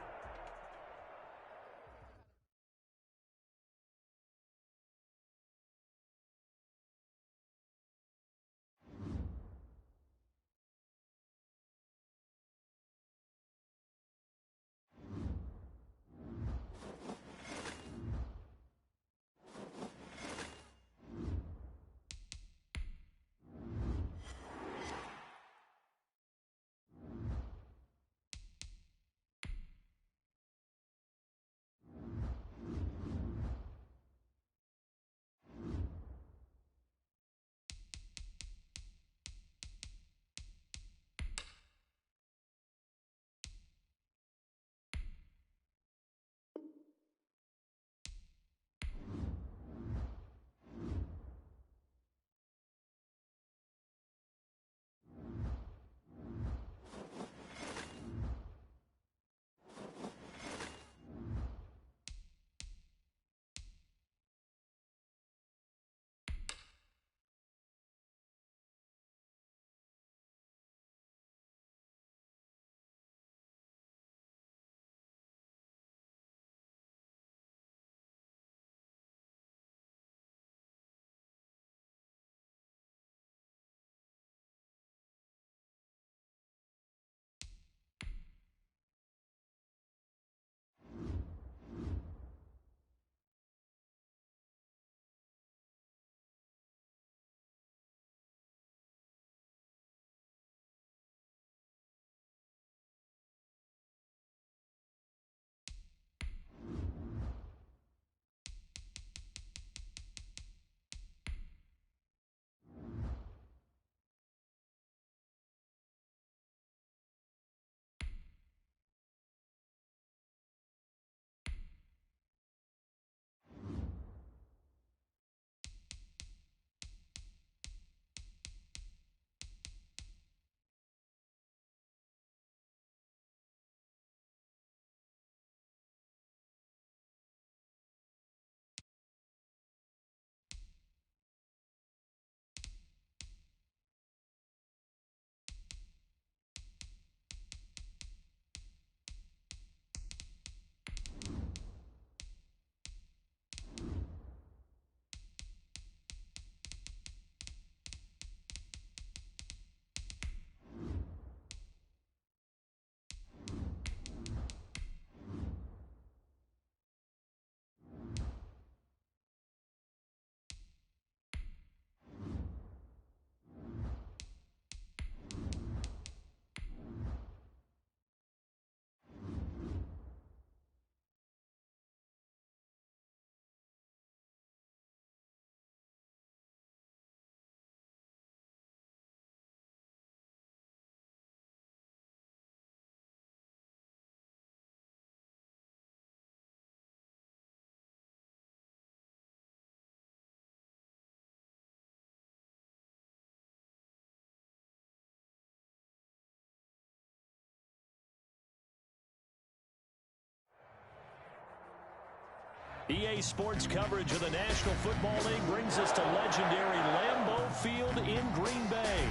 S1: EA Sports coverage of the National Football League brings us to legendary Lambeau Field in Green Bay.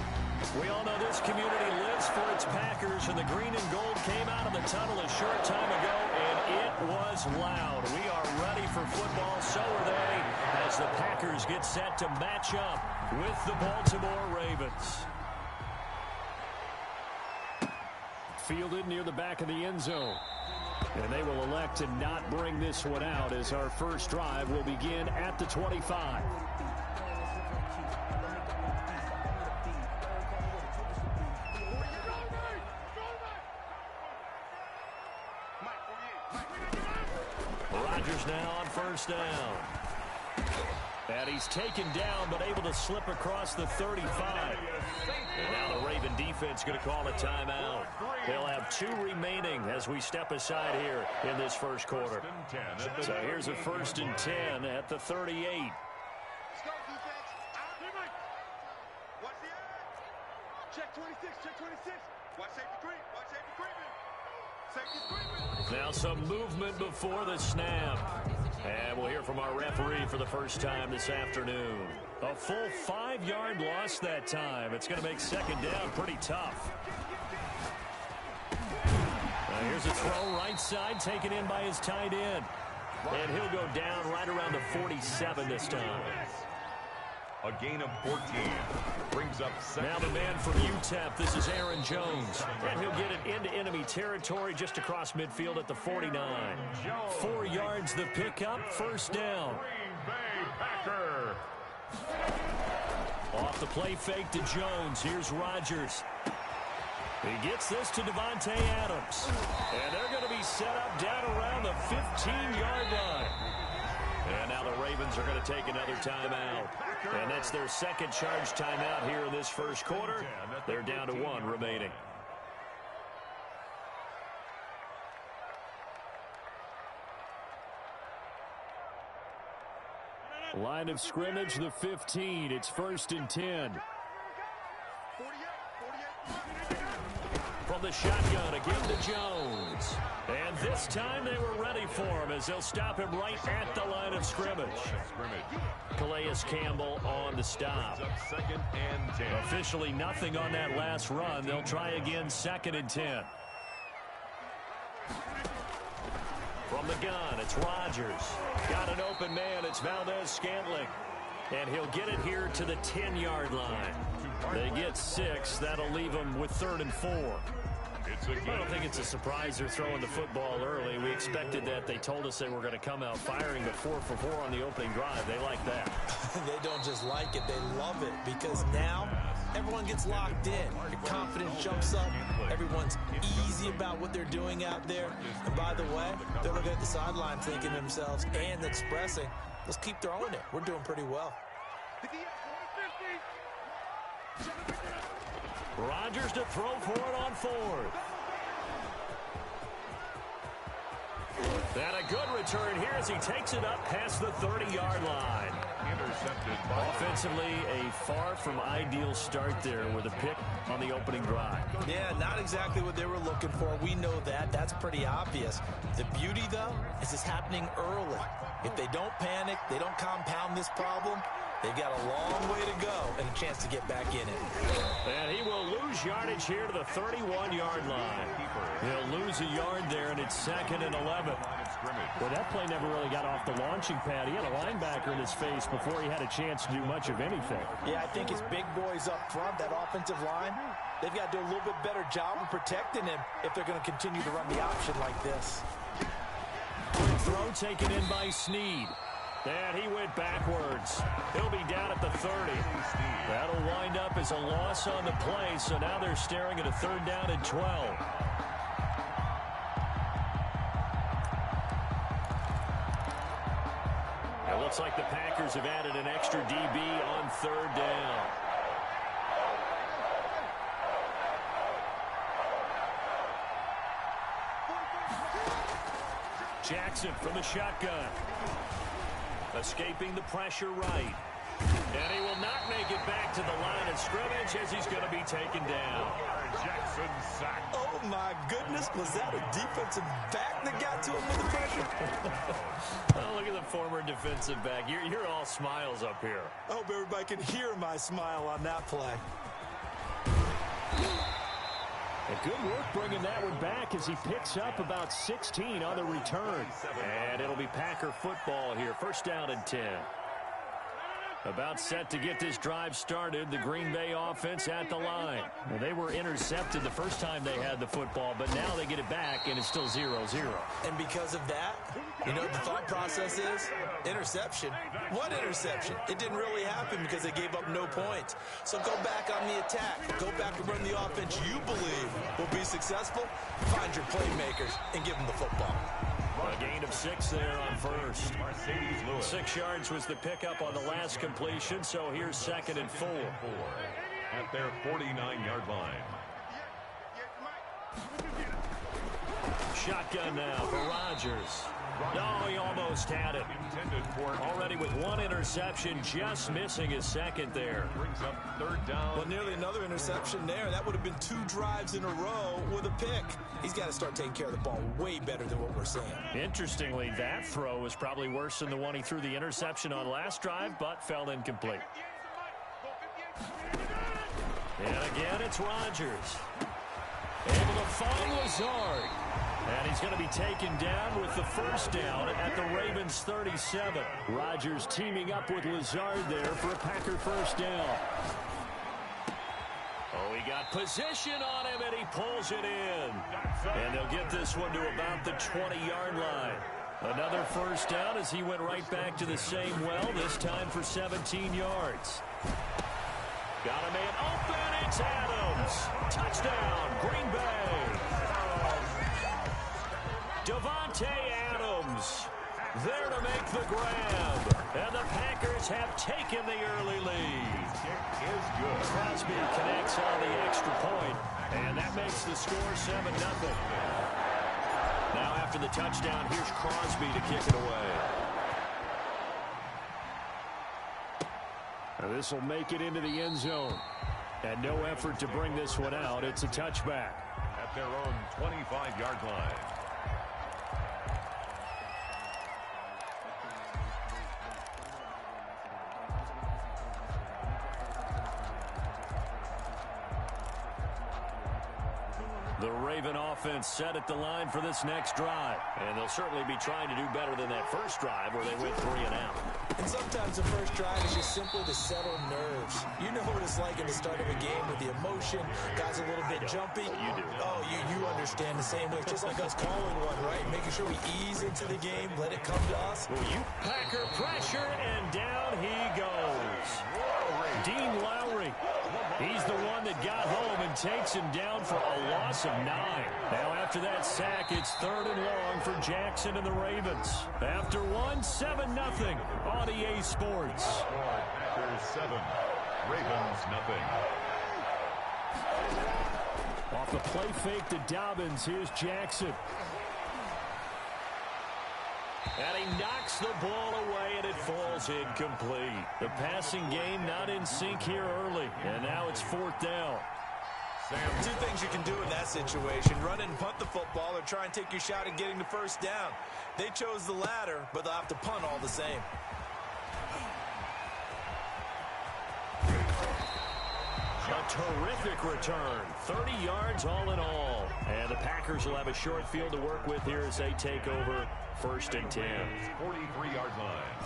S1: We all know this community lives for its Packers, and the green and gold came out of the tunnel a short time ago, and it was loud. We are ready for football, so are they, as the Packers get set to match up with the Baltimore Ravens. Fielded near the back of the end zone. And they will elect to not bring this one out as our first drive will begin at the 25. Rodgers now on first down. And he's taken down but able to slip across the 35. And now the Raven defense going to call a timeout. They'll have 2 remaining as we step aside here in this first quarter. So here's a 1st and 10 at the 38.
S4: Let's go, defense. Watch the eye. Check 26, check 26. Watch safety creep. Watch safety creeping. Safety's creeping.
S1: Now some movement before the snap. And we'll hear from our referee for the first time this afternoon. A full 5-yard loss that time. It's going to make second down pretty tough. Now here's a throw right side taken in by his tight end. And he'll go down right around the 47 this time.
S2: A gain of 14 brings up second.
S1: Now the man from UTEP, this is Aaron Jones. And he'll get it into enemy territory just across midfield at the 49. 4 yards the pickup, first down.
S2: Green Bay Packer.
S1: Off the play fake to Jones. Here's Rodgers. He gets this to Devontae Adams. And they're going to be set up down around the 15-yard line. And now the Ravens are going to take another timeout. And that's their second charge timeout here in this first quarter. They're down to 1 remaining. Line of scrimmage, the 15. It's 1st and 10. From the shotgun, again to Jones. And this time they were ready for him as they'll stop him right at the line of scrimmage. Calais Campbell on the stop.
S2: Second and 10.
S1: Officially nothing on that last run. They'll try again, 2nd and 10. From the gun, it's Rodgers. Got an open man, it's Valdez-Scantling. And he'll get it here to the 10-yard line. They get 6. That'll leave them with 3rd and 4. I don't think it's a surprise they're throwing the football early. We expected that. They told us they were going to come out firing, but 4 for 4 on the opening drive. They like that.
S3: They don't just like it, they love it, because now everyone gets locked in. Your confidence jumps up. Everyone's easy about what they're doing out there. And by the way, they're looking at the sideline thinking to themselves and expressing, let's keep throwing it. We're doing pretty well.
S1: Rodgers to throw for it on 4th. And a good return here as he takes it up past the 30-yard line.
S2: Intercepted.
S3: Offensively, a far from ideal start there with a pick on the opening drive. Yeah, not exactly what they were looking for. We know that. That's pretty obvious. The beauty, though, is it's happening early. If they don't panic, they don't compound this problem, they've got a long way to go and a chance to get back in it.
S1: And he will lose yardage here to the 31-yard line. He'll lose a yard there, and it's 2nd and 11.
S5: Well, that play never really got off the launching pad. He had a linebacker in his face before he had a chance to do much of anything.
S3: Yeah, I think his big boys up front, that offensive line, they've got to do a little bit better job of protecting him if they're going to continue to run the option like this.
S1: Throw taken in by Snead. And he went backwards. He'll be down at the 30. That'll wind up as a loss on the play, so now they're staring at a 3rd down and 12. It looks like the Packers have added an extra DB on 3rd down. Jackson from the shotgun. Escaping the pressure right. And he will not make it back to the line of scrimmage as he's going to be taken down.
S2: Jackson sacked.
S3: Oh, my goodness. Was that a defensive back that got to him with the pressure?
S1: Oh, look at the former defensive back. You're all smiles up here.
S3: I hope everybody can hear my smile on that play.
S5: And good work bringing that one back as he picks up about 16 on the return.
S1: And it'll be Packer football here. First down and 10. About set to get this drive started, the Green Bay offense at the line. Well, they were intercepted the first time they had the football, but now they get it back, and it's still 0-0.
S3: And because of that, you know what the thought process is? Interception. What interception? It didn't really happen because they gave up no points. So go back on the attack. Go back and run the offense you believe will be successful. Find your playmakers and give them the football.
S1: A gain of 6 there on first. 6 yards was the pickup on the last completion, so here's 2nd and 4.
S2: At their 49-yard line.
S1: Shotgun now for Rodgers. No, he almost had it. Already with 1 interception, just missing his 2nd there.
S2: Brings up 3rd down.
S3: Well, nearly another interception there. That would have been 2 drives in a row with a pick. He's got to start taking care of the ball way better than what we're seeing.
S1: Interestingly, that throw was probably worse than the one he threw the interception on last drive, but fell incomplete. And again, it's Rodgers. Able to find Lazard. And he's going to be taken down with the first down at the Ravens' 37. Rodgers teaming up with Lazard there for a Packer first down. Oh, he got position on him, and he pulls it in. And they'll get this one to about the 20-yard line. Another first down as he went right back to the same well, this time for 17 yards. Got a man open, it's Adams. Touchdown, Green Bay. Devontae Adams there to make the grab. And the Packers have taken the early lead.
S2: Is good.
S1: Crosby connects on the extra point, and that makes the score 7-0. Now after the touchdown, here's Crosby to kick it away.
S5: Now this will make it into the end zone. And no effort to bring this one out. It's a touchback.
S2: At their own 25-yard line.
S1: The Raven offense set at the line for this next drive. And they'll certainly be trying to do better than that first drive where they went 3 and out.
S3: And sometimes the first drive is just simply to settle nerves. You know what it's like at the start of a game with the emotion. Guys a little bit jumpy.
S1: You do.
S3: Oh, you understand the same way. Just like us calling one, right? Making sure we ease into the game, let it come to us.
S1: Well, you Packer pressure, and down he goes. Dean Lowry. He's the one that got home and takes him down for a loss of 9. Now after that sack, it's 3rd and long for Jackson and the Ravens. After 1, 7-0 on EA Sports.
S2: Packers 7, Ravens nothing.
S5: Off the play fake to Dobbins, here's Jackson.
S1: And he knocks the ball away, and it falls incomplete. The passing game not in sync here early, and now it's 4th down.
S3: Sam, 2 things you can do in that situation. Run and punt the football or try and take your shot at getting the first down. They chose the latter, but they'll have to punt all the same.
S1: A terrific return. 30 yards all in all. And the Packers will have a short field to work with here as they take over 1st and 10.
S2: 43-yard line.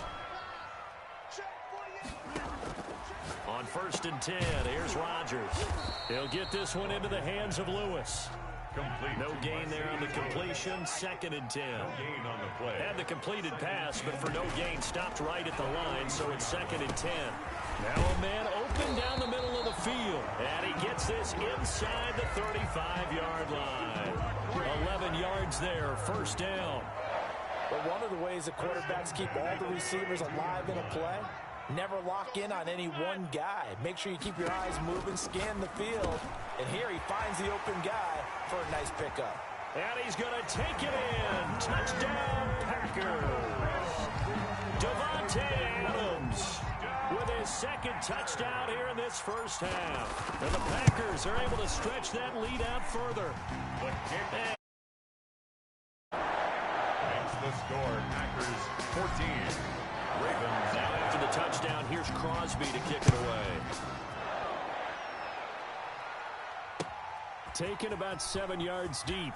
S1: On 1st and 10, here's Rodgers. He'll get this one into the hands of Lewis.
S2: Complete.
S1: No gain there on the completion. 2nd and 10.
S2: Gain on the play.
S1: Had the completed pass, but for no gain, stopped right at the line, so it's 2nd and 10. Now a man open down the middle of the field, and he gets this inside the 35-yard line. 11 yards there, 1st down.
S3: But one of the ways the quarterbacks keep all the receivers alive in a play, never lock in on any one guy. Make sure you keep your eyes moving, scan the field, and here he finds the open guy for a nice pickup.
S1: And he's going to take it in. Touchdown, Packers. Davante Adams with his second touchdown here in this first half. And the Packers are able to stretch that lead out further.
S2: The kick makes the score. Packers 14. Ravens.
S1: Now after the touchdown, here's Crosby to kick it away. Taken about 7 yards deep.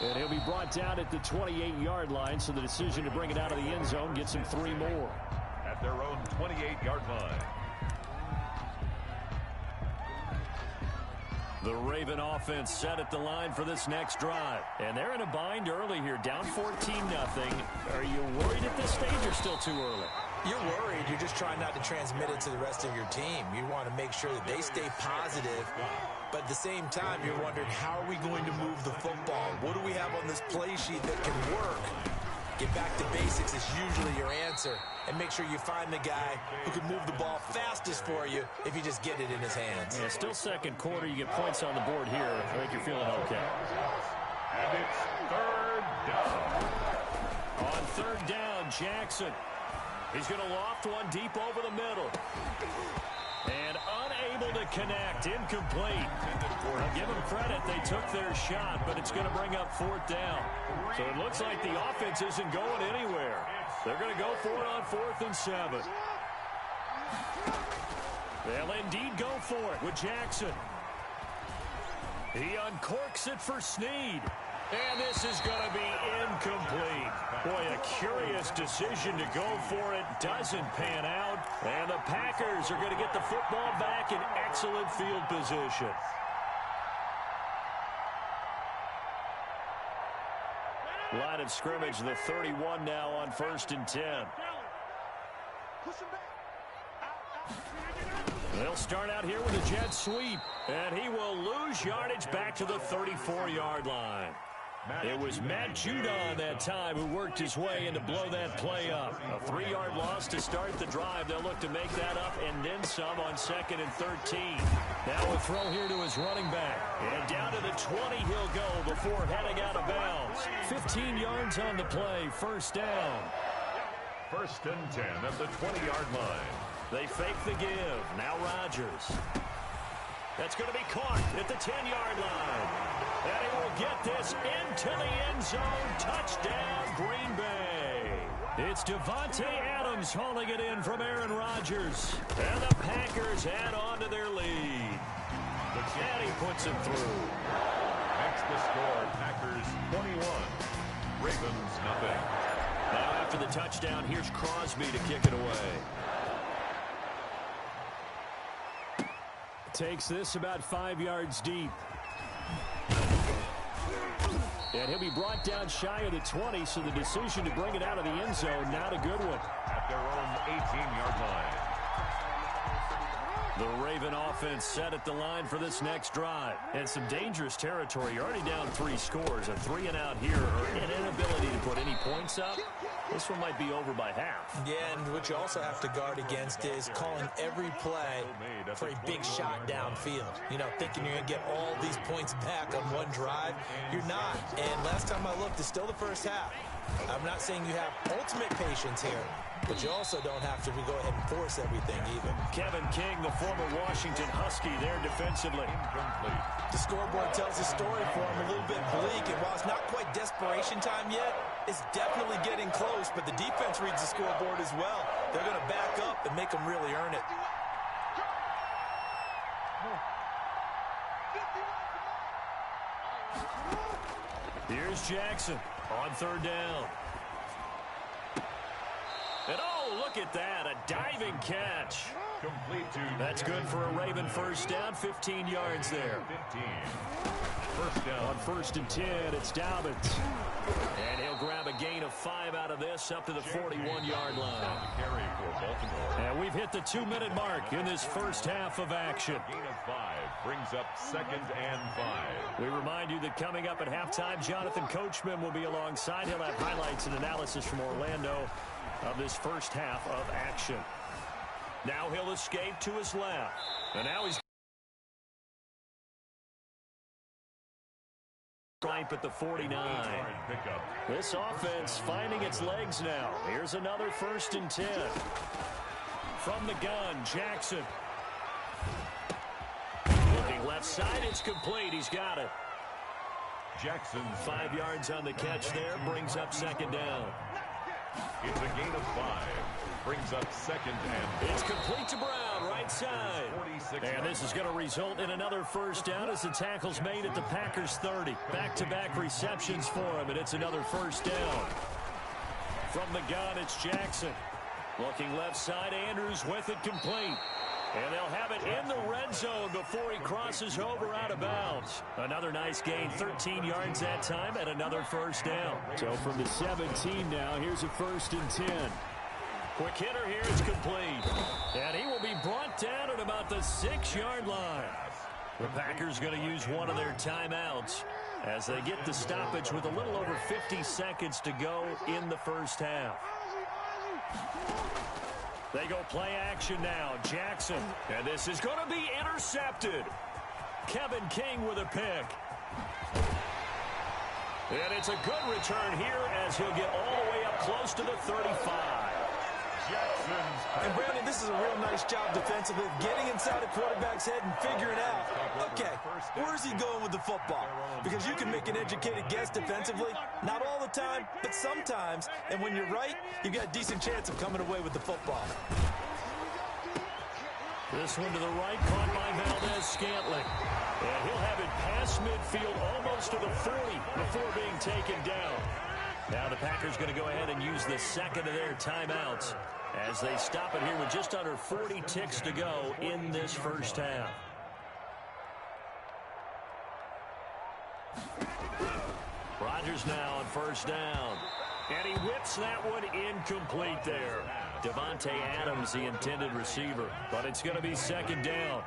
S1: And he'll be brought down at the 28-yard line, so the decision to bring it out of the end zone gets him 3 more.
S2: At their own 28-yard line.
S1: The Raven offense set at the line for this next drive. And they're in a bind early here, down 14-0. Are you worried at this stage or still too early?
S3: You're worried. You're just trying not to transmit it to the rest of your team. You want to make sure that they stay positive. But at the same time, you're wondering, how are we going to move the football? What do we have on this play sheet that can work? Get back to basics is usually your answer. And make sure you find the guy who can move the ball fastest for you if you just get it in his hands.
S1: Yeah, still second quarter. You get points on the board here. I think you're feeling okay.
S2: And it's third down.
S1: On third down, Jackson. He's going to loft one deep over the middle. And unable to connect. Incomplete. I'll give them credit. They took their shot, but it's going to bring up fourth down. So it looks like the offense isn't going anywhere. They're going to go for it on 4th and 7. They'll indeed go for it with Jackson. He uncorks it for Snead. And this is going to be incomplete. Boy, a curious decision to go for it. Doesn't pan out. And the Packers are going to get the football back in excellent field position. Line of scrimmage, the 31 now on 1st and 10. They'll start out here with a jet sweep. And he will lose yardage back to the 34-yard line. It was Matt Judon that time who worked his way in to blow that play up. A 3-yard loss to start the drive. They'll look to make that up and then some on 2nd and 13. Now a throw here to his running back. And down to the 20 he'll go before heading out of bounds. 15 yards on the play. First down.
S2: 1st and 10 at the 20-yard line.
S1: They fake the give. Now Rodgers. That's going to be caught at the 10-yard line. And he will get this into the end zone. Touchdown, Green Bay. It's Davante Adams hauling it in from Aaron Rodgers. And the Packers add on to their lead. And he puts it through.
S2: Makes the score. Packers 21. Ravens nothing.
S1: Now after the touchdown, here's Crosby to kick it away. Takes this about 5 yards deep. And he'll be brought down shy of the 20, so the decision to bring it out of the end zone, not a good one.
S2: At their own 18-yard line.
S1: The Raven offense set at the line for this next drive. And some dangerous territory. You're already down 3 scores. A 3-and-out here, or an inability to put any points up. This one might be over by half.
S3: Yeah, and what you also have to guard against is calling every play for a big shot downfield. You know, thinking you're going to get all these points back on one drive. You're not. And last time I looked, it's still the first half. I'm not saying you have ultimate patience here, but you also don't have to go ahead and force everything either.
S1: Kevin King, the former Washington Husky, there defensively.
S2: Incomplete.
S3: The scoreboard tells a story for him, a little bit bleak, and while it's not quite desperation time yet, it's definitely getting close, but the defense reads the scoreboard as well. They're going to back up and make them really earn it.
S1: Here's Jackson on 3rd down. And oh, look at that, a diving catch.
S2: Complete to.
S1: That's good for a Raven first down, 15 yards there.
S2: 15. First down.
S1: On 1st and 10, it's Dobbins. And he'll grab a gain of 5 out of this up to the 41-yard line.
S2: Carry for Baltimore.
S1: And we've hit the 2-minute mark in this first half of action.
S2: Gain of 5 brings up 2nd and 5.
S1: We remind you that coming up at halftime, Jonathan Coachman will be alongside. He'll have highlights and analysis from Orlando of this first half of action. Now he'll escape to his left. And now he's pipe at the 49. This offense finding its legs now. Here's another 1st and 10. From the gun, Jackson. Looking left side, it's complete. He's got it.
S2: Jackson.
S1: 5 yards on the catch there, brings up 2nd down.
S2: It's a gain of 5. Brings up 2nd and...
S1: It's complete to Brown, right side. And this is going to result in another 1st down as the tackle's made at the Packers 30. Back-to-back receptions for him, and it's another 1st down. From the gun, it's Jackson. Looking left side, Andrews with it complete. And they'll have it in the red zone before he crosses over out of bounds. Another nice gain, 13 yards that time, and another 1st down. So from the 17 now, here's a 1st and 10. Quick hitter here, it's complete. And he will be brought down at about the 6-yard line. The Packers going to use one of their timeouts as they get the stoppage with a little over 50 seconds to go in the 1st half. They go play action now. Jackson. And this is going to be intercepted. Kevin King with a pick. And it's a good return here as he'll get all the way up close to the 35.
S3: And Brandon, this is a real nice job defensively of getting inside a quarterback's head and figuring out, okay, where's he going with the football? Because you can make an educated guess defensively, not all the time, but sometimes. And when you're right, you've got a decent chance of coming away with the football.
S1: This one to the right, caught by Valdez-Scantling. And he'll have it past midfield almost to the 40 before being taken down. Now the Packers going to go ahead and use the 2nd of their timeouts as they stop it here with just under 40 ticks to go in this 1st half. Rodgers now on 1st down. And he whips that one incomplete there. Devontae Adams, the intended receiver. But it's going to be 2nd down.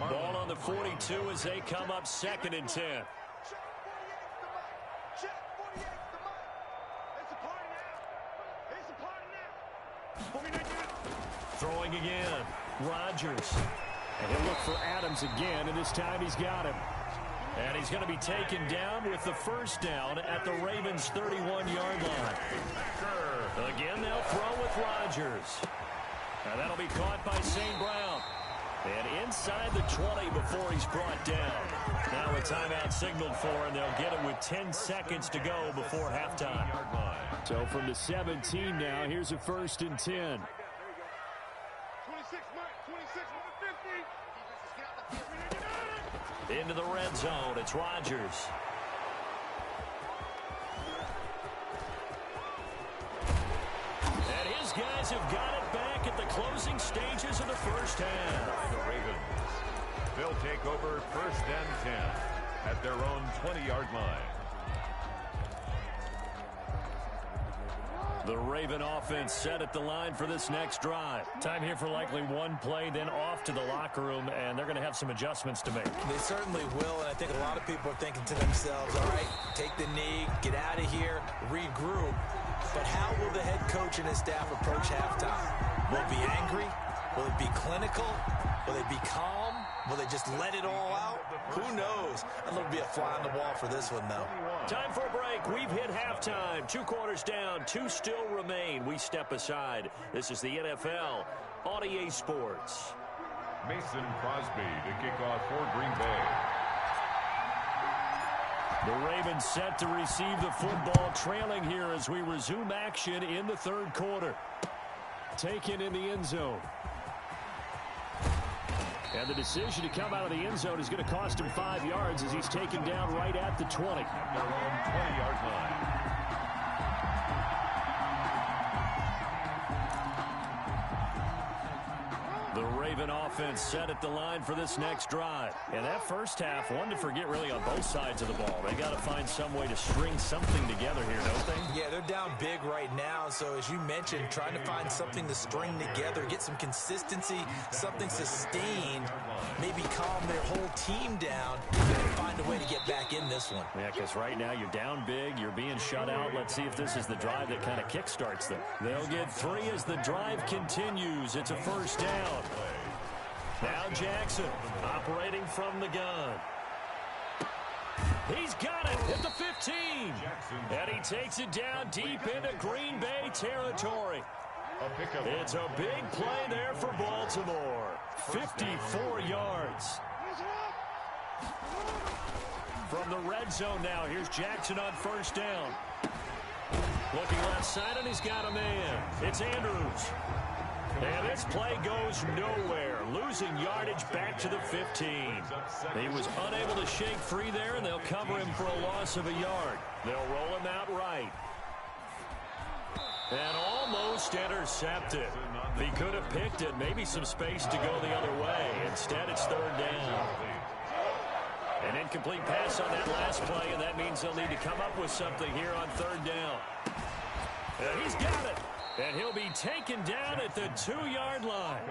S1: Ball on the 42 as they come up 2nd and 10. Throwing again. Rodgers. And he'll look for Adams again, and this time he's got him. And he's going to be taken down with the 1st down at the Ravens' 31-yard line. Again, they'll throw with Rodgers. And that'll be caught by St. Brown. And inside the 20 before he's brought down. Now a timeout signaled for, and they'll get it with 10 seconds to go before halftime. So from the 17 now, here's a 1st and 10. Into the red zone, it's Rodgers. And his guys have got it back at the closing stages of the 1st half.
S2: The Ravens. They'll take over 1st and 10 at their own 20-yard line.
S1: The Raven offense set at the line for this next drive. Time here for likely one play, then off to the locker room, and they're going to have some adjustments to make.
S3: They certainly will, and I think a lot of people are thinking to themselves, all right, take the knee, get out of here, regroup. But how will the head coach and his staff approach halftime? Will it be angry? Will it be clinical? Will they be calm? Will they just let it all out? Who knows? I'd love to be a fly on the wall for this one, though.
S1: Time for a break. We've hit halftime. 2 quarters down. 2 still remain. We step aside. This is the NFL on EA Sports.
S2: Mason Crosby to kick off for Green Bay.
S1: The Ravens set to receive the football, trailing here as we resume action in the 3rd quarter. Taken in the end zone. And the decision to come out of the end zone is going to cost him 5 yards as he's taken down right at the 20.
S2: Their own 20-yard line.
S1: The Raven offense set at the line for this next drive. And that 1st half, one to forget really on both sides of the ball. They got to find some way to string something together here, don't they?
S3: Yeah, they're down big right now. So as you mentioned, trying to find something to string together, get some consistency, something sustained, maybe calm their whole team down, and find a way to get back in this one.
S1: Yeah, because right now you're down big, you're being shut out. Let's see if this is the drive that kind of kickstarts them. They'll get 3 as the drive continues. It's a 1st down. Now Jackson operating from the gun. He's got it at the 15. And he takes it down deep into Green Bay territory. It's a big play there for Baltimore. 54 yards. From the red zone now, here's Jackson on first down. Looking left side, and he's got a man. It's Andrews. And this play goes nowhere. Losing yardage back to the 15. He was unable to shake free there, and they'll cover him for a loss of a yard. They'll roll him out right. And almost intercepted. He could have picked it. Maybe some space to go the other way. Instead, it's third down. An incomplete pass on that last play, and that means they'll need to come up with something here on third down. And he's got it. And he'll be taken down at the 2-yard line.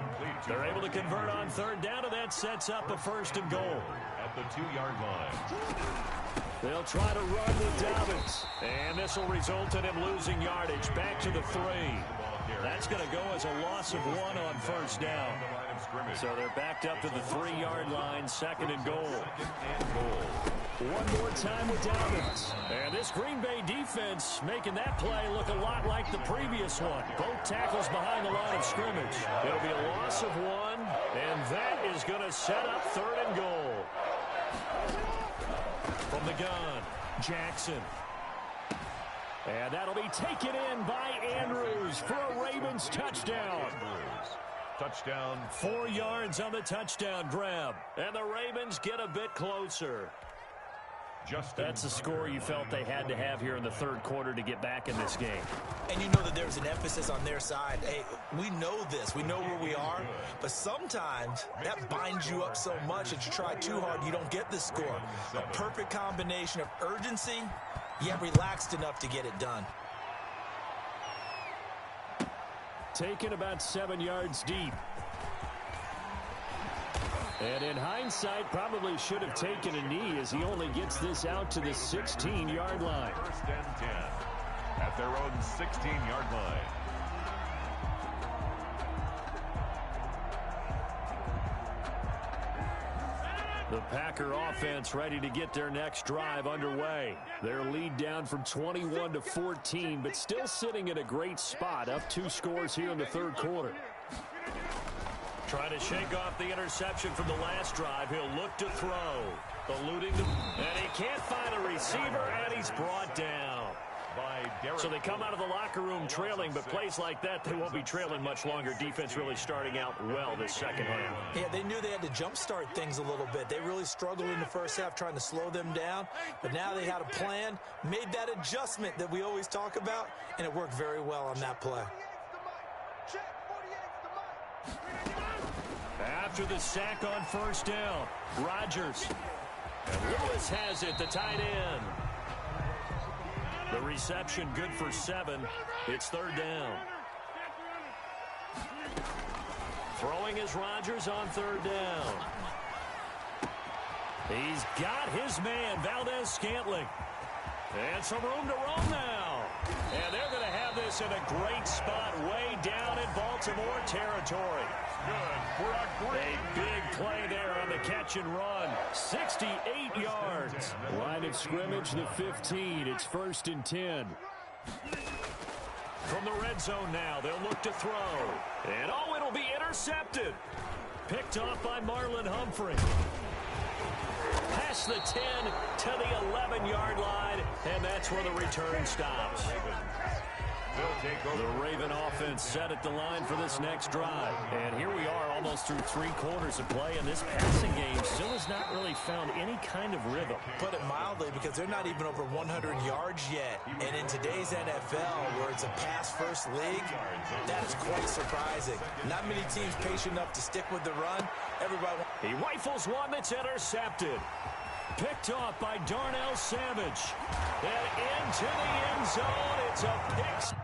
S1: They're able to convert on third down, and that sets up a first and goal.
S2: At the 2-yard line.
S1: They'll try to run with Dobbins. And this will result in him losing yardage back to the 3. That's going to go as a loss of 1 on first down. So they're backed up to the 3-yard line, second and goal. One more time with Dobbins. And this Green Bay defense making that play look a lot like the previous one. Both tackles behind the line of scrimmage. It'll be a loss of 1, and that is going to set up third and goal. From the gun, Jackson. And that'll be taken in by Andrews for a Ravens touchdown.
S2: Touchdown.
S1: 4 yards on the touchdown grab. And the Ravens get a bit closer. That's the score you felt they had to have here in the third quarter to get back in this game.
S3: And you know that there's an emphasis on their side. Hey, we know this. We know where we are. But sometimes that binds you up so much that you try too hard, you don't get the score. A perfect combination of urgency, yet relaxed enough to get it done.
S1: Taken about 7 yards deep. And in hindsight, probably should have taken a knee as he only gets this out to the 16-yard line.
S2: First and 10 at their own 16-yard line.
S1: The Packer offense ready to get their next drive underway. Their lead down from 21 to 14, but still sitting at a great spot, up 2 scores here in the third quarter. Trying to shake off the interception from the last drive. He'll look to throw. Eluding them. And he can't find a receiver, and he's brought down. So they come out of the locker room trailing, but plays like that, they won't be trailing much longer. Defense really starting out well this second half.
S3: Yeah, they knew they had to jumpstart things a little bit. They really struggled in the first half trying to slow them down, but now they had a plan, made that adjustment that we always talk about, and it worked very well on that play.
S1: After the sack on first down, Rodgers. And Lewis has it, the tight end. The reception good for 7. It's third down. Throwing is Rodgers on third down. He's got his man, Valdez-Scantling. And some room to roam now. And they're going to have this in a great spot way down in Baltimore territory.
S2: Good for a great
S1: big play there on the catch and run. 68 yards. Line of scrimmage, the 15. It's first and 10. From the red zone now, they'll look to throw. And oh, it'll be intercepted. Picked off by Marlon Humphrey. Past the 10 to the 11-yard line, and that's where the return stops. The Raven offense set at the line for this next drive. And here we are almost through 3 quarters of play, and this passing game still has not really found any kind of rhythm.
S3: Put it mildly, because they're not even over 100 yards yet. And in today's NFL, where it's a pass-first league, that is quite surprising. Not many teams patient enough to stick with the run. Everybody.
S1: He rifles one that's intercepted. Picked off by Darnell Savage. And into the end zone. It's a pick.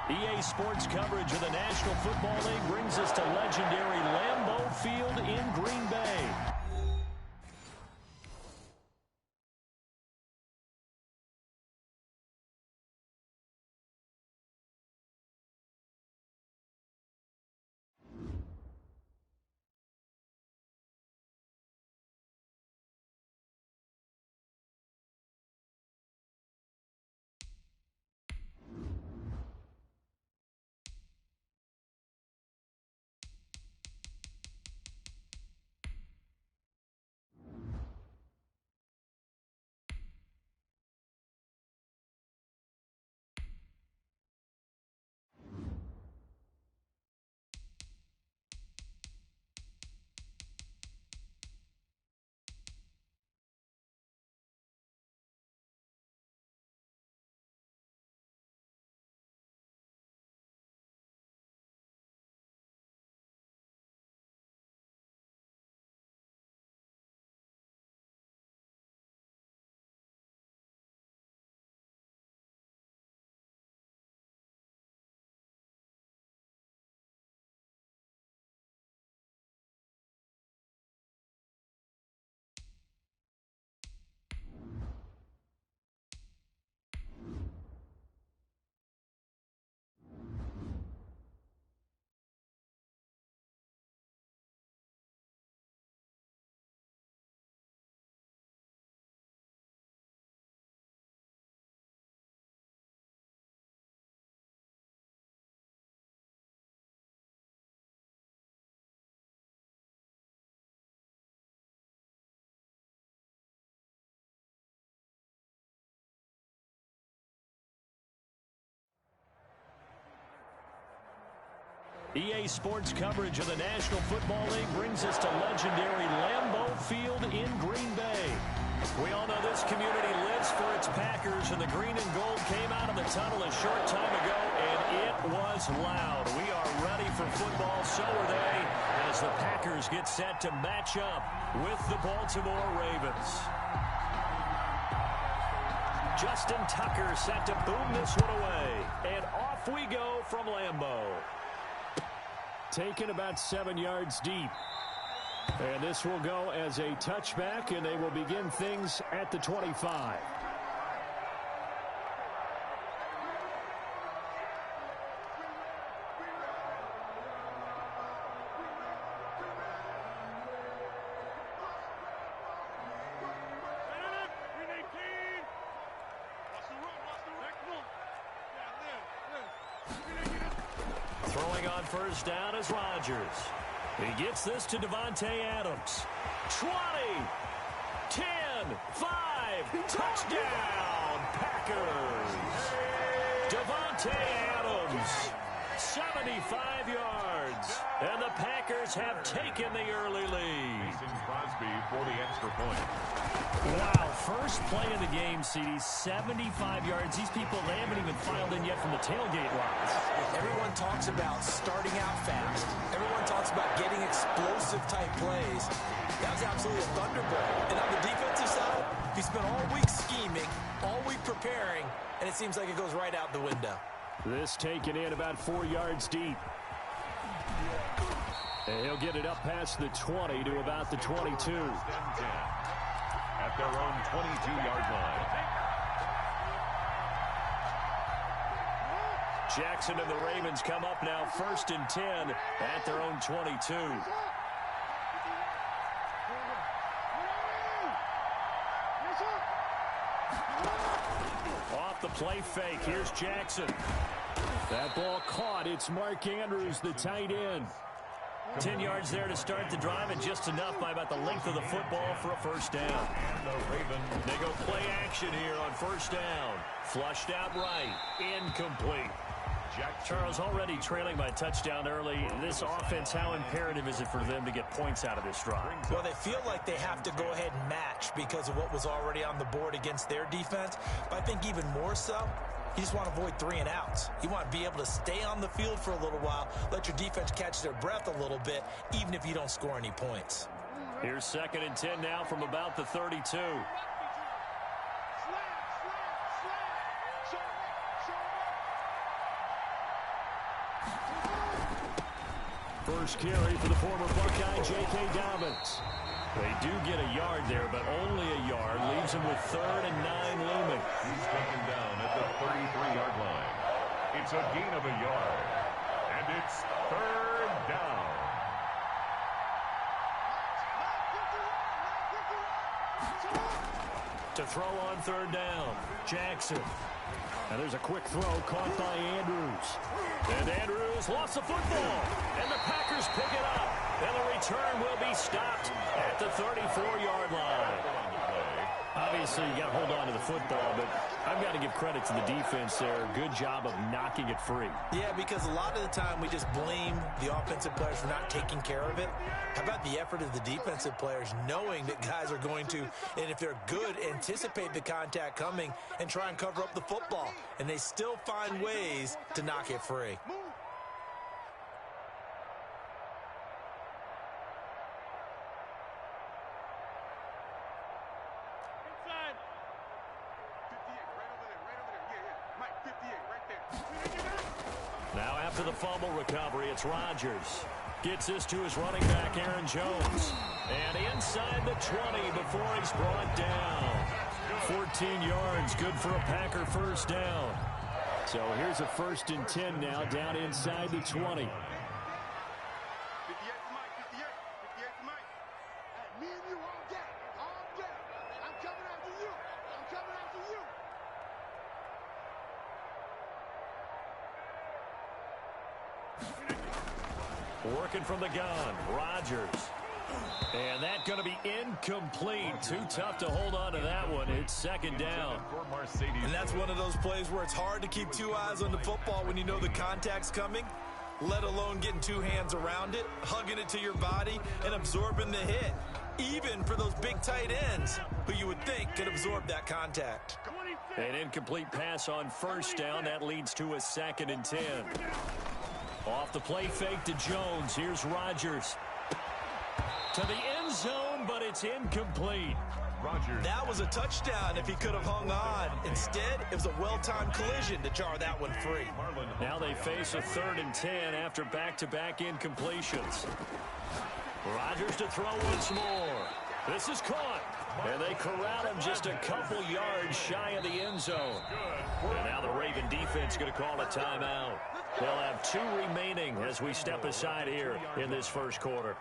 S1: EA Sports coverage of the National Football League brings us to legendary Lambeau Field in Green Bay. EA Sports coverage of the National Football League brings us to legendary Lambeau Field in Green Bay. We all know this community lives for its Packers, and the green and gold came out of the tunnel a short time ago, and it was loud. We are ready for football, so are they, as the Packers get set to match up with the Baltimore Ravens. Justin Tucker set to boom this one away, and off we go from Lambeau. Taken about 7 yards deep. And this will go as a touchback, and they will begin things at the 25. Throwing on first down is Rodgers. He gets this to Davante Adams. 20, 10, 5, touchdown, Packers. Davante Adams, 75 yards, and the Packers have taken the early lead.
S2: Crosby for the extra point.
S1: Wow, first play of the game, CD, 75 yards. These people, they haven't even filed in yet from the tailgate lines.
S3: Everyone talks about starting out fast. Everyone talks about getting explosive-type plays. That was absolutely a thunderbolt. And on the defensive side, you spent all week scheming, all week preparing, and it seems like it goes right out the window.
S1: This taken in about 4 yards deep. And he'll get it up past the 20 to about the 22.
S2: At their own 22-yard line.
S1: Jackson and the Ravens come up now 1st and 10 at their own 22. Off the play fake, here's Jackson. That ball caught. It's Mark Andrews, the tight end. 10 yards there to start the drive, and just enough by about the length of the football for a first down. They go play action here on first down. Flushed out right. Incomplete. Charles, already trailing by a touchdown early. This offense, how imperative is it for them to get points out of this drive?
S3: Well, they feel like they have to go ahead and match because of what was already on the board against their defense. But I think even more so, you just want to avoid 3 and outs. You want to be able to stay on the field for a little while, let your defense catch their breath a little bit, even if you don't score any points.
S1: Here's 2nd and 10 now from about the 32.
S5: First carry for the former Buckeye, J.K. Dobbins. They do get a yard there, but only a yard. Leaves him with 3rd and 9 looming.
S2: He's taken down at the 33-yard line. It's a gain of a yard. And it's 3rd down.
S5: To throw on 3rd down, Jackson. And there's a quick throw caught by Andrews. And Andrews lost the football. And the Packers pick it up. And the return will be stopped at the 34-yard line. Obviously, you got to hold on to the football, but I've got to give credit to the defense there. Good job of knocking it free.
S3: Yeah, because a lot of the time we just blame the offensive players for not taking care of it. How about the effort of the defensive players knowing that guys are going to, and if they're good, anticipate the contact coming and try and cover up the football. And they still find ways to knock it free.
S5: Now after the fumble recovery, it's Rodgers. Gets this to his running back, Aaron Jones. And inside the 20 before he's brought down. 14 yards, good for a Packer first down. So here's a 1st and 10 now, down inside the 20. Working from the gun, Rodgers. And that's going to be incomplete. Too tough to hold on to that one. It's 2nd down.
S3: And that's one of those plays where it's hard to keep 2 eyes on the football when you know the contact's coming, let alone getting 2 hands around it, hugging it to your body, and absorbing the hit. Even for those big tight ends who you would think could absorb that contact.
S5: An incomplete pass on 1st down. That leads to a 2nd and 10. Off the play fake to Jones. Here's Rodgers. To the end zone, but it's incomplete.
S2: Rodgers.
S3: That was a touchdown if he could have hung on. Instead, it was a well-timed collision to jar that one free.
S5: Now they face a 3rd and 10 after back-to-back incompletions. Rodgers to throw once more. This is caught. And they corral him just a couple yards shy of the end zone. And now the Raven defense going to call a timeout. They'll have 2 remaining as we step aside here in this first quarter.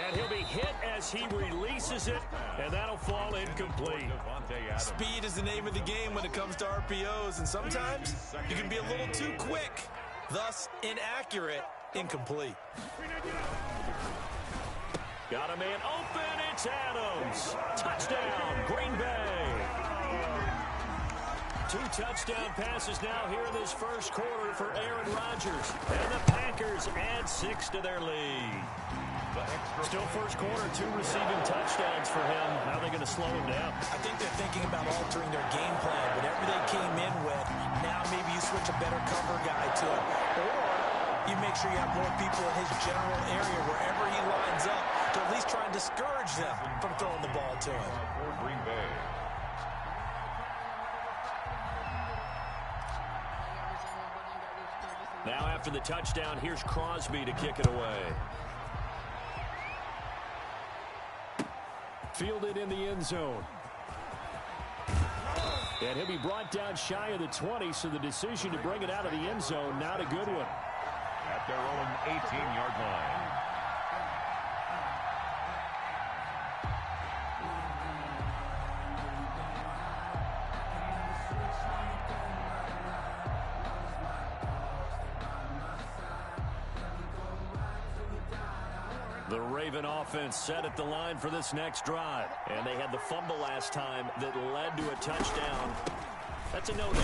S5: And he'll be hit as he releases it, and that'll fall incomplete.
S3: Speed is the name of the game when it comes to RPOs, and sometimes you can be a little too quick, thus inaccurate, incomplete.
S5: Got a man open, it's Adams. Touchdown, Green Bay. 2 touchdown passes now here in this first quarter for Aaron Rodgers. And the Packers add 6 to their lead. Still first quarter, 2 receiving touchdowns for him. How are they going to slow him down?
S3: I think they're thinking about altering their game plan. Whatever they came in with, now maybe you switch a better cover guy to it. Or you make sure you have more people in his general area wherever he lines up to at least try and discourage them from throwing the ball to him.
S2: For Green Bay.
S5: Now after the touchdown, here's Crosby to kick it away. Fielded in the end zone. And he'll be brought down shy of the 20, so the decision to bring it out of the end zone, not a good one.
S2: At their own 18-yard line.
S5: The Raven offense set at the line for this next drive. And they had the fumble last time that led to a touchdown. That's a no-no.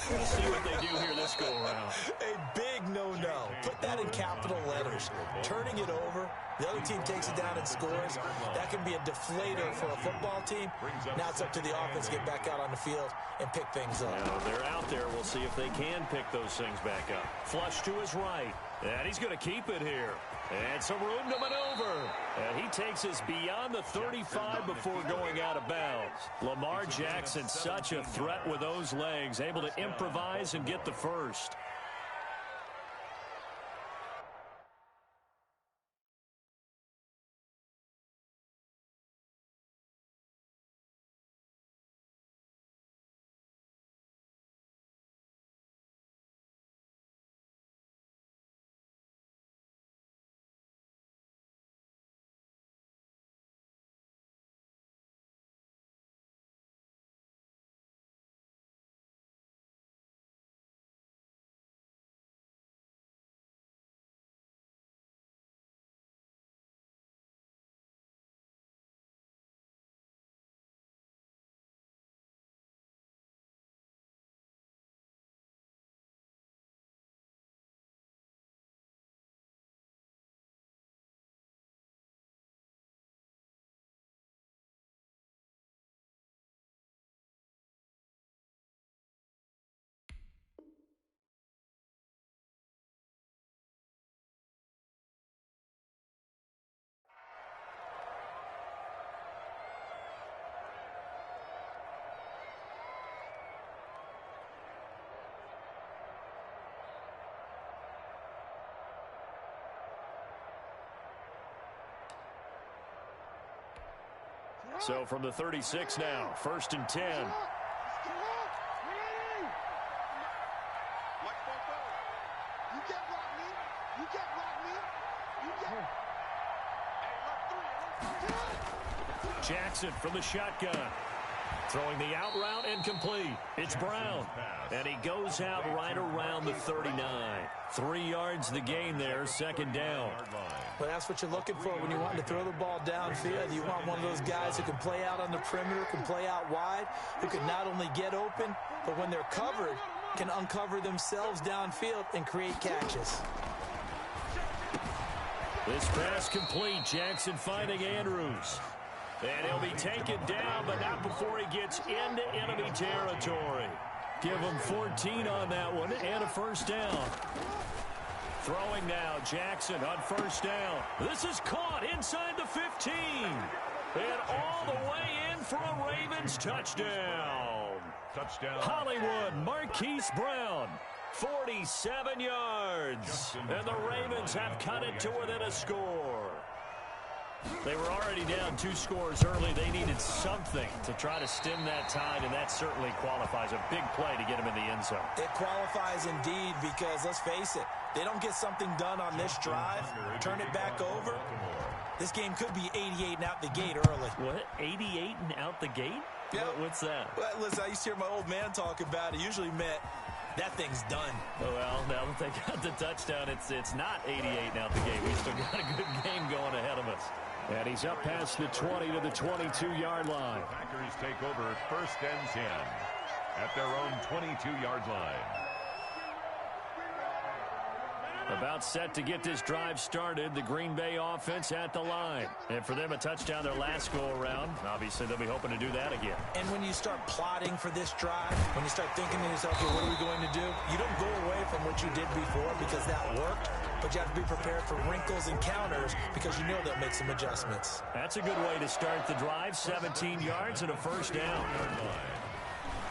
S5: We'll see what they do here this go-around.
S3: A big no-no. Put that in capital letters. Turning it over, the other team takes it down and scores. That can be a deflator for a football team. Now it's up to the offense to get back out on the field and pick things up.
S5: They're out there. We'll see if they can pick those things back up. Flush to his right. And he's going to keep it here. And some room to maneuver. And he takes us beyond the 35 before going out of bounds. Lamar Jackson, such a threat with those legs, able to improvise and get the first. So from the 36 now, 1st and 10. Jackson from the shotgun. Throwing the out route incomplete. It's Brown. And he goes out right around the 39. 3 yards the gain there, 2nd down.
S3: Well, that's what you're looking for when you want to throw the ball downfield. You want one of those guys who can play out on the perimeter, can play out wide, who can not only get open, but when they're covered, can uncover themselves downfield and create catches.
S5: This pass complete. Jackson finding Andrews. And he'll be taken down, but not before he gets into enemy territory. Give him 14 on that one and a 1st down. Throwing now, Jackson on 1st down. This is caught inside the 15. And all the way in for a Ravens touchdown. Hollywood Marquise Brown, 47 yards. And the Ravens have cut it to within a score. They were already down 2 scores early. They needed something to try to stem that tide, and that certainly qualifies. A big play to get them in the end zone.
S3: It qualifies indeed because, let's face it, they don't get something done on this drive, turn it back over, this game could be 88 and out the gate early.
S5: What? 88 and out the gate?
S3: Yeah.
S5: What's that?
S3: Well, listen, I used to hear my old man talk about it. Usually meant that thing's done.
S5: Oh, well, now that they got the touchdown, it's not 88 and out the gate. We still got a good game going ahead of us. And he's up past the 20 to the 22-yard line.
S2: The Packers take over 1st and 10 at their own 22-yard line.
S5: About set to get this drive started. The Green Bay offense at the line. And for them, a touchdown their last go-around. Obviously, they'll be hoping to do that again.
S3: And when you start plotting for this drive, when you start thinking to yourself, okay, what are we going to do? You don't go away from what you did before because that worked. But you have to be prepared for wrinkles and counters because you know they'll make some adjustments.
S5: That's a good way to start the drive. 17 yards and a 1st down.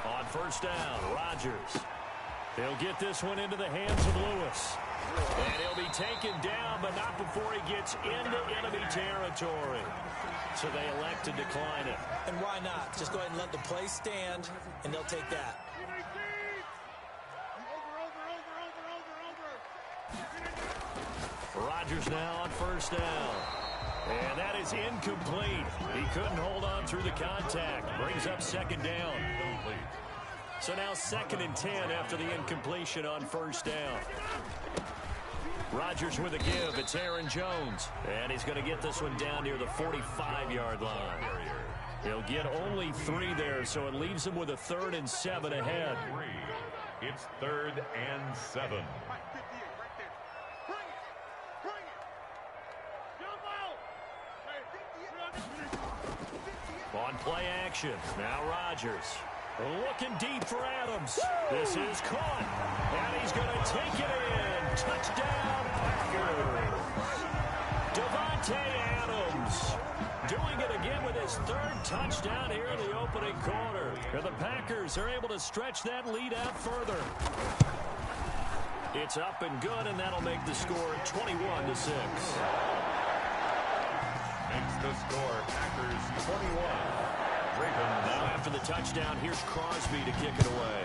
S5: On 1st down, Rodgers. He'll get this one into the hands of Lewis. And he'll be taken down, but not before he gets into enemy territory. So they elect to decline it.
S3: And why not? Just go ahead and let the play stand, and they'll take that.
S5: Rodgers now on 1st down. And that is incomplete. He couldn't hold on through the contact. Brings up 2nd down. So now 2nd and 10 after the incompletion on 1st down. Rodgers with a give. It's Aaron Jones. And he's going to get this one down near the 45-yard line. He'll get only 3 there, so it leaves him with a 3rd and 7 ahead.
S2: It's 3rd and 7.
S5: On play action, now Rodgers. Looking deep for Adams. This is caught. And he's going to take it in.
S1: Touchdown, Packers. Davante Adams doing it again with his third touchdown here in the opening quarter. And the Packers are able to stretch that lead out further. It's up and good, and that'll make the score 21-6.
S2: Makes the score Packers 21. Ravens.
S1: Now after the touchdown, here's Crosby to kick it away.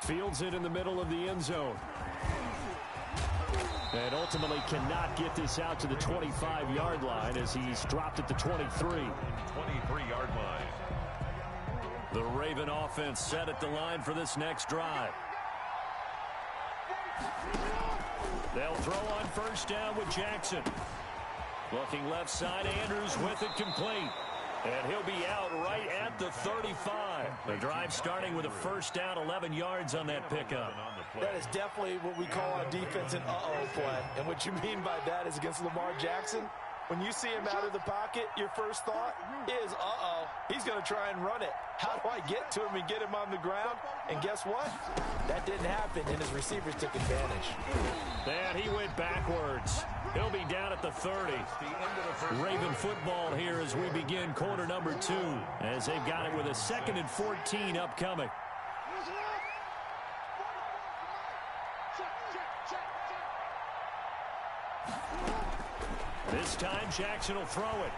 S1: Fields it in the middle of the end zone. And ultimately cannot get this out to the 25-yard line as he's dropped at the 23.
S2: 23-yard line.
S1: The Raven offense set at the line for this next drive. They'll throw on first down with Jackson. Looking left side, Andrews with it complete. And he'll be out right at the 35. The drive starting with a first down, 11 yards on that pickup.
S3: That is definitely what we call our defense an uh-oh play. And what you mean by that is against Lamar Jackson, when you see him out of the pocket, your first thought is, uh-oh, he's going to try and run it. How do I get to him and get him on the ground? And guess what? That didn't happen, and his receivers took advantage.
S1: And he went backwards. He'll be down at the 30. Raven football here as we begin quarter number 2, as they've got it with a 2nd and 14 upcoming. This time Jackson will throw it.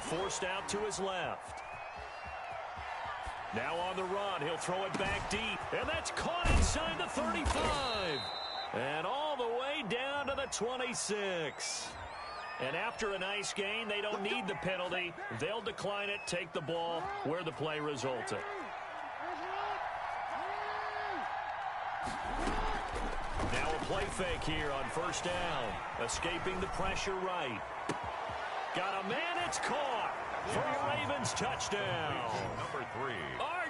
S1: Forced out to his left. Now on the run, he'll throw it back deep, and that's caught inside the 35. And all the way down to the 26. And after a nice gain, they don't need the penalty. They'll decline it, take the ball where the play resulted. Now a play fake here on first down. Escaping the pressure right. Got a man, it's caught for a Ravens touchdown.
S2: Number 3.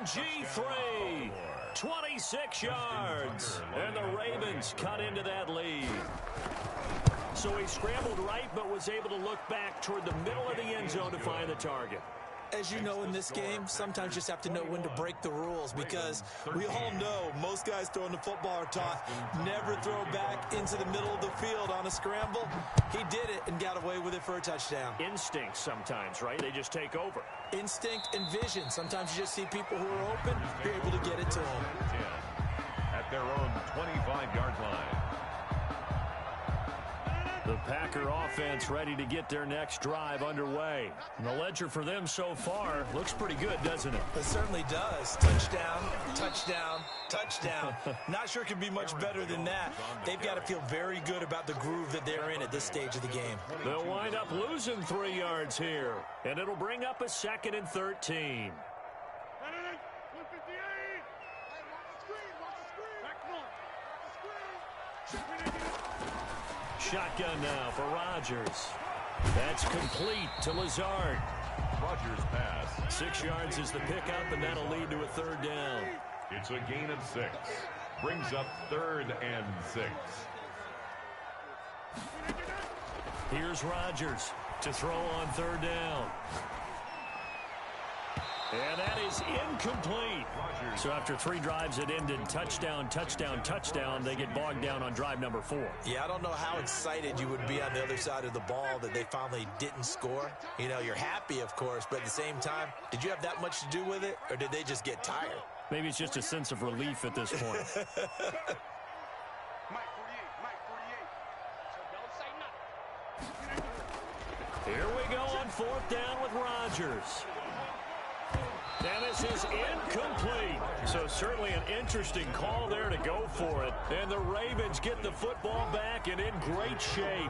S1: RG3. 26 yards. And the Ravens cut into that lead. So he scrambled right, but was able to look back toward the middle of the end zone to find the target.
S3: As you know, in this game, sometimes you just have to know when to break the rules, because we all know most guys throwing the football are taught never throw back into the middle of the field on a scramble. He did it and got away with it for a touchdown.
S1: Instinct sometimes, right? They just take over.
S3: Instinct and vision. Sometimes you just see people who are open, you're able to get it to them.
S2: At their own 25-yard line.
S1: The Packer offense ready to get their next drive underway. And the ledger for them so far looks pretty good, doesn't it?
S3: It certainly does. Touchdown, touchdown, touchdown. Not sure it can be much better than that. They've got to feel very good about the groove that they're in at this stage of the game.
S1: They'll wind up losing 3 yards here. And it'll bring up a 2nd and 13. Shotgun now for Rodgers. That's complete to Lazard.
S2: Rodgers pass.
S1: 6 yards is the pickup, and that'll lead to a 3rd down.
S2: It's a gain of 6. Brings up 3rd and 6.
S1: Here's Rodgers to throw on 3rd down. And that is incomplete. So after 3 drives that ended touchdown, touchdown, touchdown, they get bogged down on drive number 4.
S3: Yeah, I don't know how excited you would be on the other side of the ball that they finally didn't score. You know, you're happy, of course, but at the same time, did you have that much to do with it, or did they just get tired?
S1: Maybe it's just a sense of relief at this point. Here we go on 4th down with Rodgers. And this is incomplete. So certainly an interesting call there to go for it. And the Ravens get the football back and in great shape.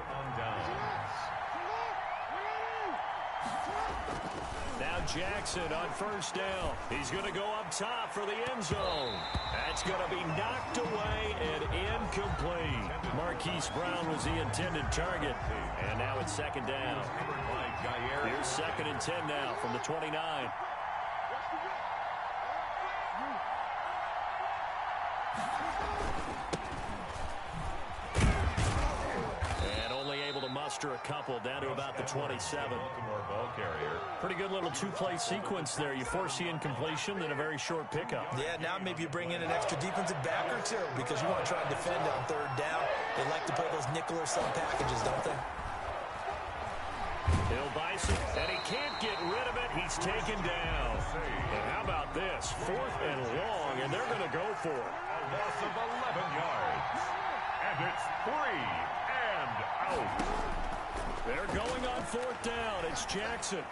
S1: Now Jackson on first down. He's going to go up top for the end zone. That's going to be knocked away and incomplete. Marquise Brown was the intended target. And now it's 2nd down. Here's 2nd and 10 now from the 29.
S5: extra couple down to about the 27.
S2: Baltimore ball carrier.
S5: Pretty good little two-play sequence there. You force the incompletion, then a very short pickup.
S3: Yeah, now maybe you bring in an extra defensive back or two because you want to try and defend on third down. They like to play those nickel or sub packages, don't they?
S5: He'll bison, and he can't get rid of it. He's taken down. And how about this? 4th and long, and they're going to go for it.
S2: A loss of 11 yards. And it's 3 and out.
S5: They're going on 4th down. It's Jackson.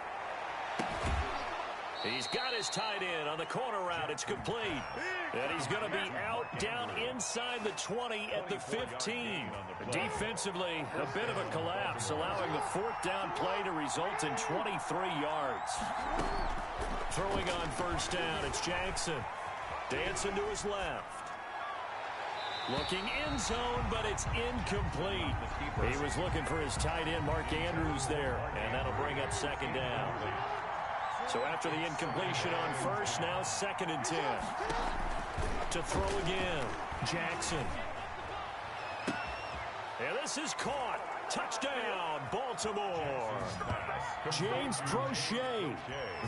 S5: He's got his tight end on the corner route. It's complete. And he's going to be out down inside the 20 at the 15. Defensively, a bit of a collapse, allowing the 4th down play to result in 23 yards. Throwing on 1st down, it's Jackson. Dancing to his left. Looking end zone, but it's incomplete. He was looking for his tight end, Mark Andrews, there. And that'll bring up 2nd down. So after the incompletion on 1st, now 2nd and 10. To throw again, Jackson. And this is caught. Touchdown, Baltimore. James Prochet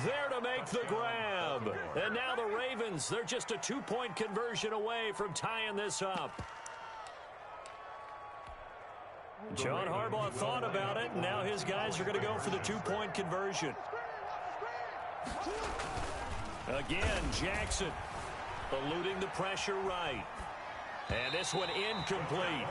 S5: there to make the grab. And now the Ravens, they're just a 2-point conversion away from tying this up. John Harbaugh thought about it, and now his guys are going to go for the 2-point conversion. Again, Jackson eluding the pressure right. And this one incomplete.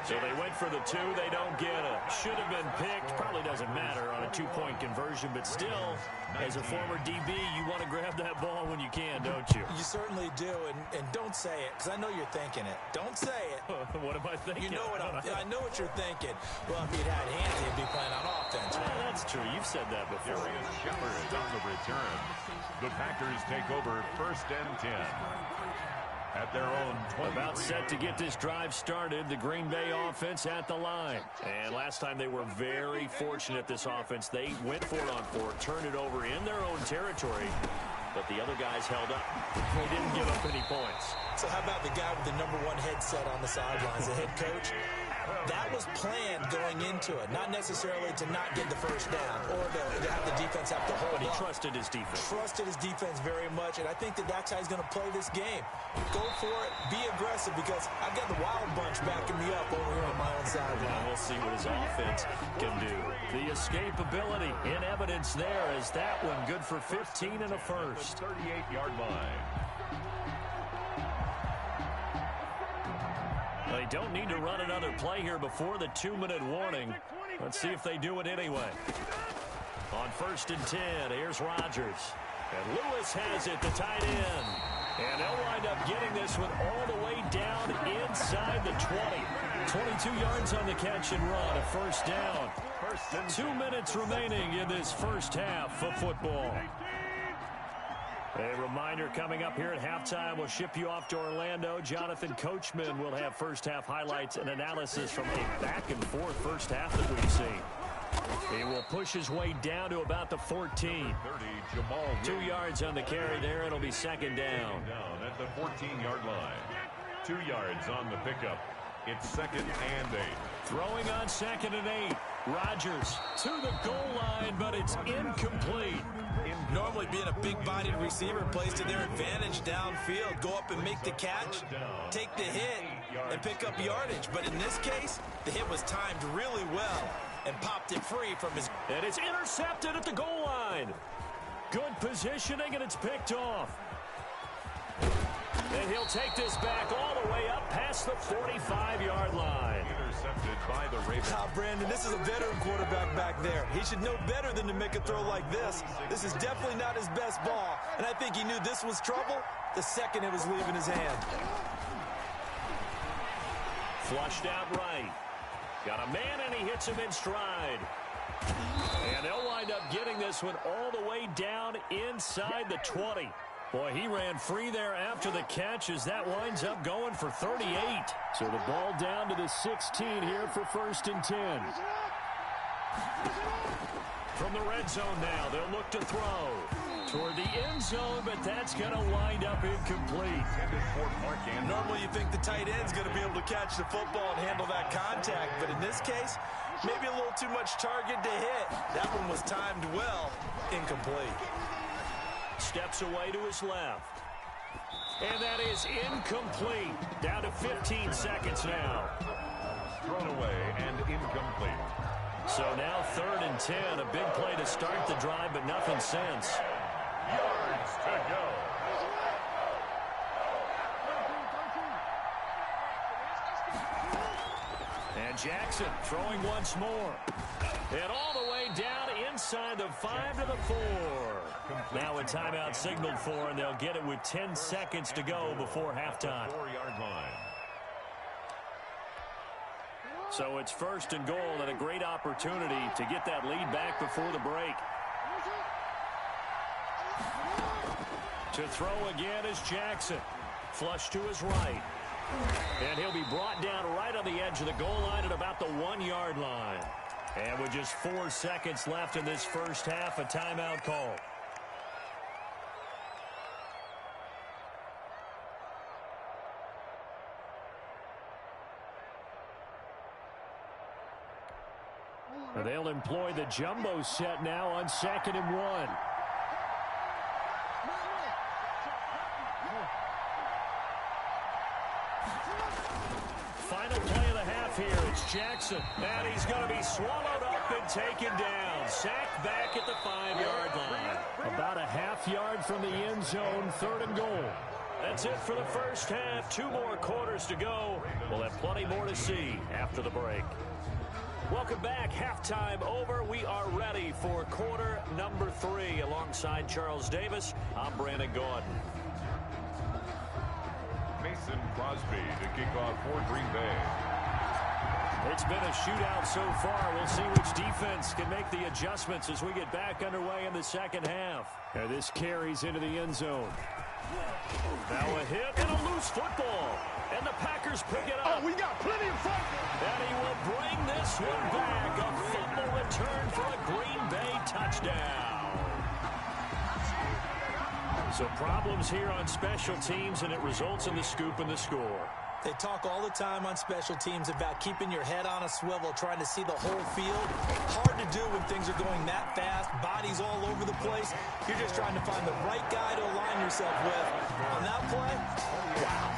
S5: So they went for the 2. They don't get it. Should have been picked. Probably doesn't matter on a 2-point conversion. But still, as a former DB, you want to grab that ball when you can, don't you?
S3: You certainly do. And don't say it, because I know you're thinking it. Don't say it.
S5: What am I thinking?
S3: You know what I know what you're thinking. Well, if he'd had hands, he'd be playing on offense.
S5: Well, that's true. You've said that before.
S2: Darius Shepard on the return. The Packers take over 1st and 10. At their own 20.
S5: About set to get this drive started. The Green Bay offense at the line. And last time they were very fortunate, this offense. They went for it on 4, turned it over in their own territory. But the other guys held up. They didn't give up any points.
S3: So how about the guy with the #1 headset on the sidelines, the head coach? That was planned going into it, not necessarily to not get the 1st down or to have the defense have to hold
S5: But he
S3: up.
S5: trusted his defense.
S3: Trusted his defense very much, and I think that's how he's going to play this game. Go for it, be aggressive, because I've got the Wild Bunch backing me up over here on my own sideline.
S5: We'll see what his offense can do. The escapability in evidence there as that one good for 15 and a 1st.
S2: 38-yard line.
S5: They don't need to run another play here before the 2-minute warning. Let's see if they do it anyway. On 1st and 10, here's Rodgers. And Lewis has it, the tight end. And they'll wind up getting this one all the way down inside the 20. 22 yards on the catch and run, a 1st down. 2 minutes remaining in this 1st half of football. A reminder coming up here at halftime, we'll ship you off to Orlando. Jonathan Coachman will have 1st half highlights and analysis from a back-and-forth 1st half that we've seen. He will push his way down to about the 14. 2 yards on the carry there. It'll be 2nd down.
S2: Down at the 14-yard line. 2 yards on the pickup. It's 2nd and 8.
S5: Throwing on 2nd and 8. Rodgers to the goal line, but it's incomplete.
S3: Normally being a big-bodied receiver plays to their advantage downfield. Go up and make the catch, take the hit, and pick up yardage. But in this case, the hit was timed really well and popped it free from his...
S5: And it's intercepted at the goal line. Good positioning, and it's picked off. And he'll take this back all the way up past the 45-yard line.
S2: Intercepted by the Ravens.
S3: Brandon, this is a veteran quarterback back there. He should know better than to make a throw like this. This is definitely not his best ball. And I think he knew this was trouble the second it was leaving his hand.
S5: Flushed out right. Got a man, and he hits him in stride. And they'll wind up getting this one all the way down inside the 20. Boy, he ran free there after the catch as that winds up going for 38. So the ball down to the 16 here for 1st and 10. From the red zone now, they'll look to throw.
S1: Toward the end zone, but that's going to wind up incomplete.
S3: Normally you think the tight end's going to be able to catch the football and handle that contact, but in this case, maybe a little too much target to hit. That one was timed well, incomplete.
S1: Steps away to his left. And that is incomplete. Down to 15 seconds now.
S2: Thrown away and incomplete.
S1: So now 3rd and 10. A big play to start the drive, but nothing since.
S2: Yards to go.
S1: And Jackson throwing once more. And all the way down inside the 5 to the 4. Now a timeout signaled for, and they'll get it with 10 seconds to go before halftime.
S2: 4-yard line.
S1: So it's 1st and goal, and a great opportunity to get that lead back before the break. To throw again is Jackson. Flush to his right. And he'll be brought down right on the edge of the goal line at about the 1-yard line. And with just 4 seconds left in this first half, a timeout call. They'll employ the jumbo set now on 2nd and 1. Final play of the half here. It's Jackson. And he's going to be swallowed up and taken down. Sacked back at the 5-yard line. About a half-yard from the end zone, 3rd and goal. That's it for the first half. 2 more quarters to go. We'll have plenty more to see after the break. Welcome back. Halftime over. We are ready for quarter number 3. Alongside Charles Davis, I'm Brandon Gordon.
S2: Mason Crosby to kick off for Green Bay.
S1: It's been a shootout so far. We'll see which defense can make the adjustments as we get back underway in the second half. And this carries into the end zone. Now a hit and a loose football. And the Packers pick it up.
S4: Oh, we got plenty of fun.
S1: And he will bring this one back. A fumble return for a Green Bay touchdown. So problems here on special teams, and it results in the scoop and the score.
S3: They talk all the time on special teams about keeping your head on a swivel, trying to see the whole field. Hard to do when things are going that fast, bodies all over the place. You're just trying to find the right guy to align yourself with. On that play, wow.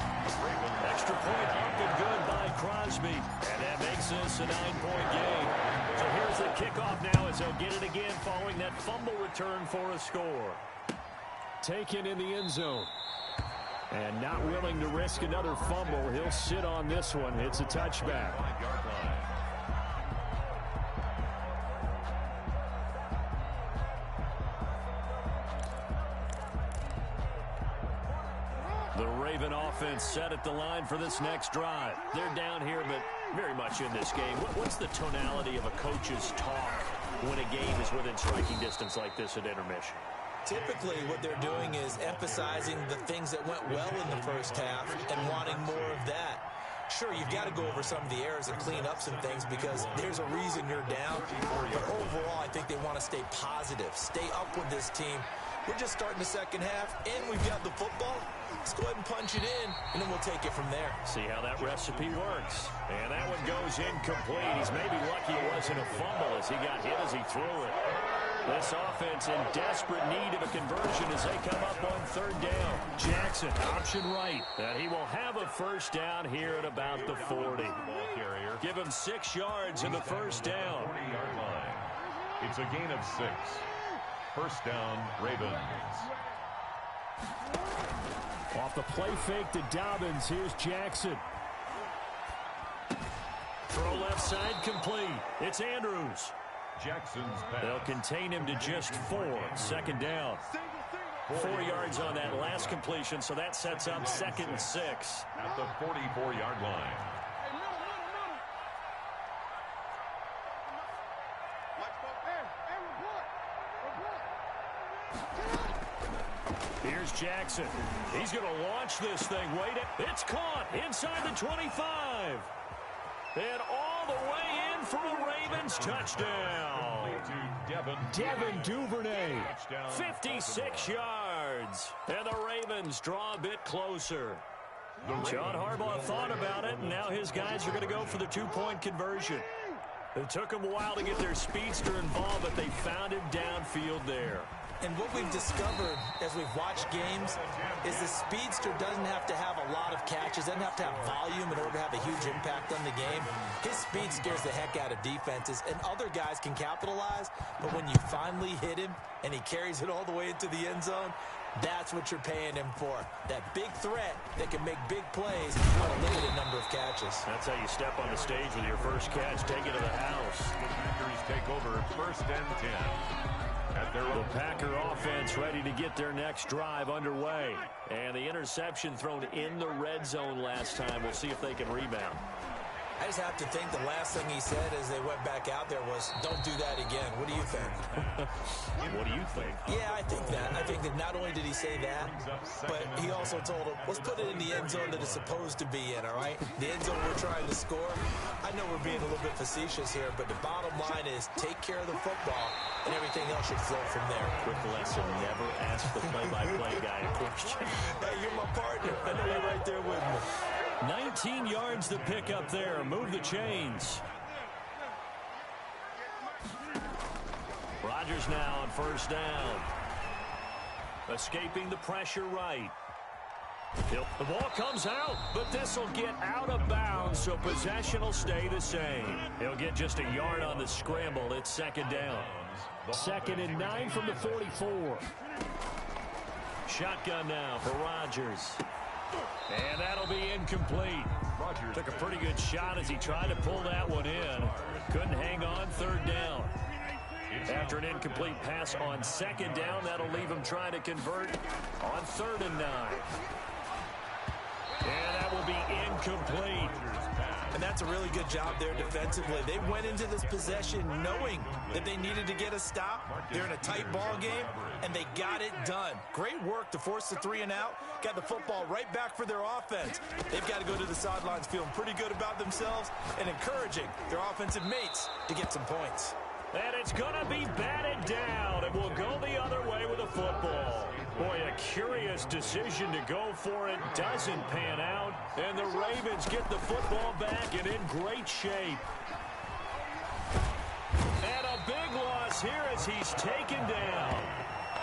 S1: Extra point up and good by Crosby. And that makes this a 9-point game. So here's the kickoff now as they'll get it again following that fumble return for a score. Taken in the end zone. And not willing to risk another fumble. He'll sit on this one. It's a touchback. The Raven offense set at the line for this next drive. They're down here, but very much in this game. What's the tonality of a coach's talk when a game is within striking distance like this at intermission?
S3: typically what they're doing is emphasizing the things that went well in the first half and wanting more of that. Sure, you've got to go over some of the errors and clean up some things because there's a reason you're down. But overall, I think they want to stay positive, stay up with this team. We're just starting the second half, and we've got the football. Let's go ahead and punch it in, and then we'll take it from there.
S1: See how that recipe works. And that one goes incomplete. He's maybe lucky it wasn't a fumble as he got hit as he threw it. This offense in desperate need of a conversion as they come up on third down. Jackson, option right. And he will have a first down here at about the 40. Give him 6 yards in the first down.
S2: 40-yard line. It's a gain of 6. First down, Ravens.
S1: Off the play fake to Dobbins. Here's Jackson. Throw left side complete. It's Andrews.
S2: Jackson's pass.
S1: They'll contain him to just 4. Second down. 4 yards on that last completion, so that sets up 2nd and 6.
S2: At the 44-yard line.
S1: Here's Jackson. He's going to launch this thing. Wait, it's caught inside the 25.
S5: And all the way in for a Ravens touchdown. Devin Duvernay, 56 yards. And the Ravens draw a bit closer. John Harbaugh thought about it, and now his guys are going to go for the two-point conversion. It took them a while to get their speedster involved, but they found him downfield there.
S3: And what we've discovered as we've watched games is the speedster doesn't have to have a lot of catches, doesn't have to have volume in order to have a huge impact on the game. His speed scares the heck out of defenses, and other guys can capitalize, but when you finally hit him and he carries it all the way into the end zone, that's what you're paying him for. That big threat that can make big plays on a limited number of catches.
S5: That's how you step on the stage with your first catch, take it to the house.
S2: The Packers take over 1st and 10.
S5: The Packer offense ready to get their next drive underway. And the interception thrown in the red zone last time. We'll see if they can rebound.
S3: I just have to think the last thing he said as they went back out there was, don't do that again. What do you think?
S5: What do you think?
S3: Yeah, I think that. I think that not only did he say that, but he also told him, let's put it in the end zone that it's supposed to be in, all right? The end zone we're trying to score. I know we're being a little bit facetious here, but the bottom line is take care of the football, and everything else should flow from there.
S5: Quick lesson, never ask the play-by-play guy a question.
S3: Hey, you're my partner. I know you're right there with me.
S5: 19 yards to pick up there. Move the chains. Rodgers now on 1st down. Escaping the pressure right. The ball comes out, but this will get out of bounds, so possession will stay the same. He'll get just a yard on the scramble. It's 2nd down. 2nd and 9 from the 44. Shotgun now for Rodgers. And that'll be incomplete. Took a pretty good shot as he tried to pull that one in. Couldn't hang on. 3rd down. After an incomplete pass on 2nd down, that'll leave him trying to convert on 3rd and 9. And that will be incomplete.
S3: And that's a really good job there defensively. They went into this possession knowing that they needed to get a stop. They're in a tight ball game, and they got it done. Great work to force the 3 and out. Got the football right back for their offense. They've got to go to the sidelines feeling pretty good about themselves and encouraging their offensive mates to get some points.
S5: And it's going to be batted down, and we'll go the other way with the football. Boy, a curious decision to go for it. Doesn't pan out, and the Ravens get the football back and in great shape. And a big loss here as he's taken down.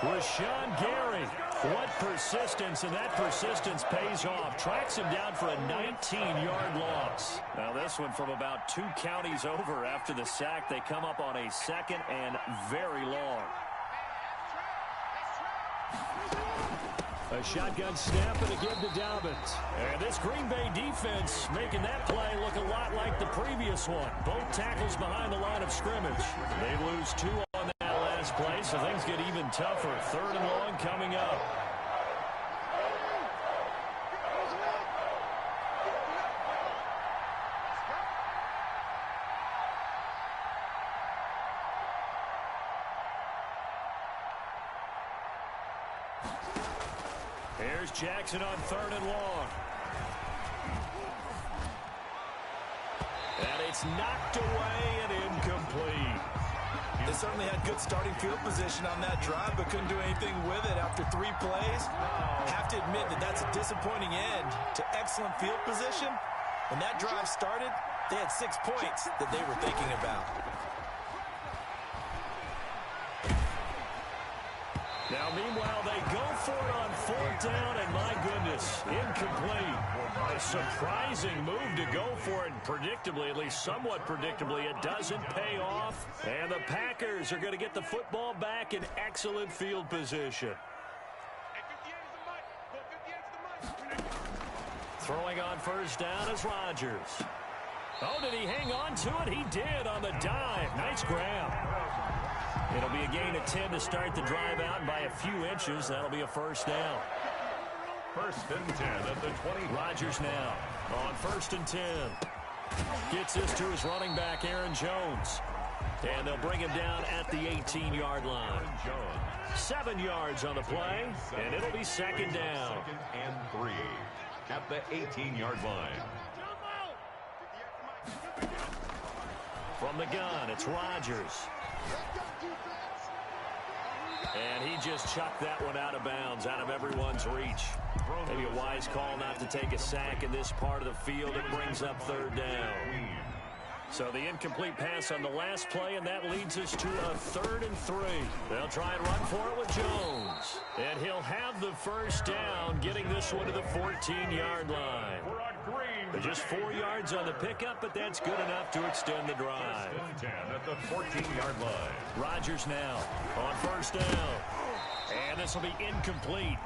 S5: Rashawn Gary. What persistence, and that persistence pays off. Tracks him down for a 19-yard loss. Now this one from about 2 counties over after the sack. They come up on a 2nd and very long. A shotgun snap and again to Dobbins. And this Green Bay defense making that play look a lot like the previous one. Both tackles behind the line of scrimmage. They lose 2 on that last play, so things get even tougher. 3rd and long coming up. Here's Jackson on 3rd and long. And it's knocked away and incomplete.
S3: They certainly had good starting field position on that drive, but couldn't do anything with it after 3 plays. Have to admit that that's a disappointing end to excellent field position. When that drive started, they had 6 points that they were thinking about.
S5: Now, meanwhile, they go for it on 4th down, and my goodness, incomplete. A surprising move to go for it, predictably, at least somewhat predictably. It doesn't pay off, and the Packers are going to get the football back in excellent field position. Throwing on 1st down is Rodgers. Oh, did he hang on to it? He did on the dive. Nice grab. It'll be a gain of 10 to start the drive out, and by a few inches, that'll be a 1st down.
S2: 1st and 10 at the 20.
S5: Rodgers now on 1st and 10. Gets this to his running back, Aaron Jones. And they'll bring him down at the 18-yard line. 7 yards on the play, and it'll be 2nd down.
S2: 2nd and 3 at the 18-yard line.
S1: From the gun, it's Rodgers. And he just chucked that one out of bounds, out of everyone's reach. Maybe a wise call not to take a sack in this part of the field. It brings up third down. So the incomplete pass on the last play, and that leads us to a 3rd and 3. They'll try and run for it with Jones. And he'll have the first down, getting this one to the 14-yard line. Just 4 yards on the pickup, but that's good enough to extend the drive.
S2: 10 at the 14-yard line.
S1: Rodgers now on first down. And this will be incomplete.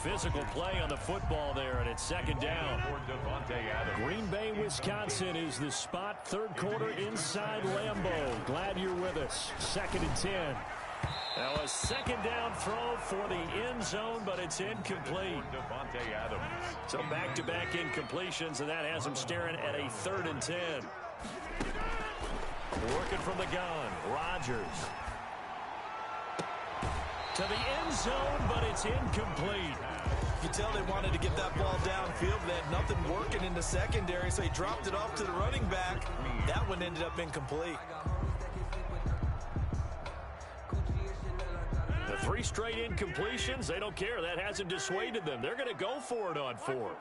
S1: Physical play on the football there, and it's 2nd down. Green Bay, Wisconsin is the spot. 3rd quarter inside Lambeau. Glad you're with us. 2nd and 10. Now a 2nd down throw for the end zone, but it's incomplete. So back-to-back incompletions, and that has him staring at a 3rd and 10. Working from the gun, Rodgers. To the end zone, but it's incomplete.
S3: You tell they wanted to get that ball downfield, but they had nothing working in the secondary, so he dropped it off to the running back. That one ended up incomplete.
S1: The 3 straight incompletions, they don't care. That hasn't dissuaded them. They're going to go for it on 4th.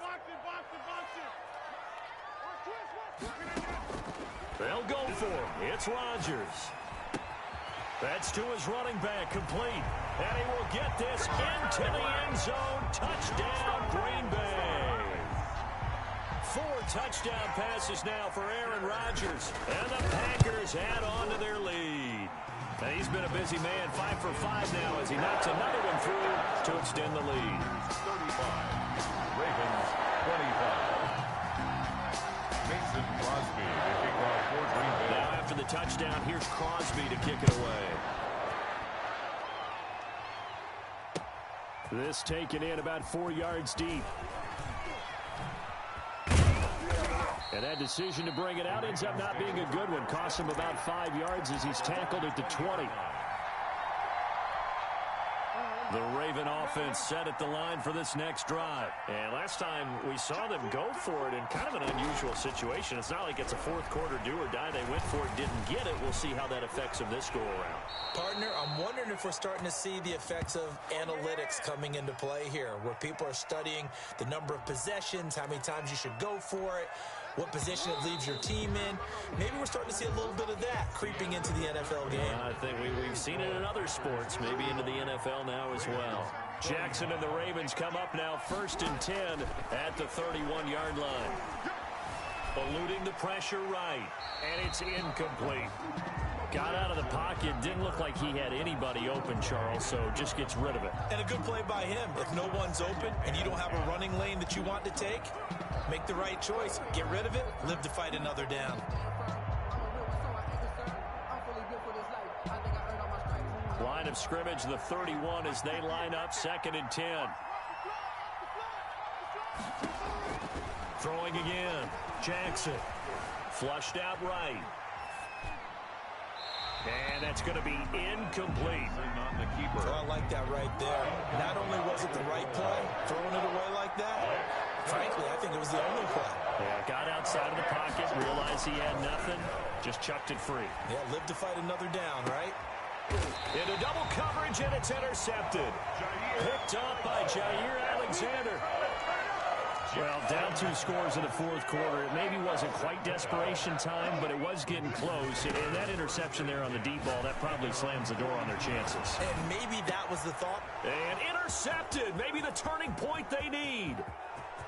S1: They'll go for it. It's Rodgers. That's to his running back, complete. And he will get this into the end zone. Touchdown, Green Bay. 4 touchdown passes now for Aaron Rodgers. And the Packers add on to their lead. And he's been a busy man, 5 for 5 now as he knocks another one through to extend the lead.
S2: 35. Ravens 25. Mason Crosby to kick off for Green Bay.
S1: Now after the touchdown, here's Crosby to kick it away. This taken in about 4 yards deep. And that decision to bring it out ends up not being a good one. Costs him about 5 yards as he's tackled at the 20. The Raven offense set at the line for this next drive. And last time we saw them go for it in kind of an unusual situation. It's not like it's a 4th quarter do or die. They went for it, didn't get it. We'll see how that affects them this go around.
S3: Partner, I'm wondering if we're starting to see the effects of analytics coming into play here, where people are studying the number of possessions, how many times you should go for it, what position it leaves your team in. Maybe we're starting to see a little bit of that creeping into the NFL game.
S1: I think we've seen it in other sports, maybe into the NFL now as well. Jackson and the Ravens come up now 1st and 10 at the 31-yard line. Eluding the pressure right, and it's incomplete. Got out of the pocket, didn't look like he had anybody open, Charles, so just gets rid of it.
S3: And a good play by him. If no one's open and you don't have a running lane that you want to take, make the right choice. Get rid of it, live to fight another down.
S1: Line of scrimmage, the 31 as they line up 2nd and 10. Throwing again, Jackson. Flushed out right. And that's going to be incomplete.
S3: So I like that right there. Not only was it the right play, throwing it away like that, frankly, I think it was the only play.
S1: Yeah, got outside of the pocket, realized he had nothing, just chucked it free.
S3: Yeah, live to fight another down, right?
S1: Into double coverage, and it's intercepted. Picked up by Jair Alexander. Well, down 2 scores in the 4th quarter. It maybe wasn't quite desperation time, but it was getting close. And that interception there on the deep ball, that probably slams the door on their chances.
S3: And maybe that was the thought.
S1: And intercepted. Maybe the turning point they need.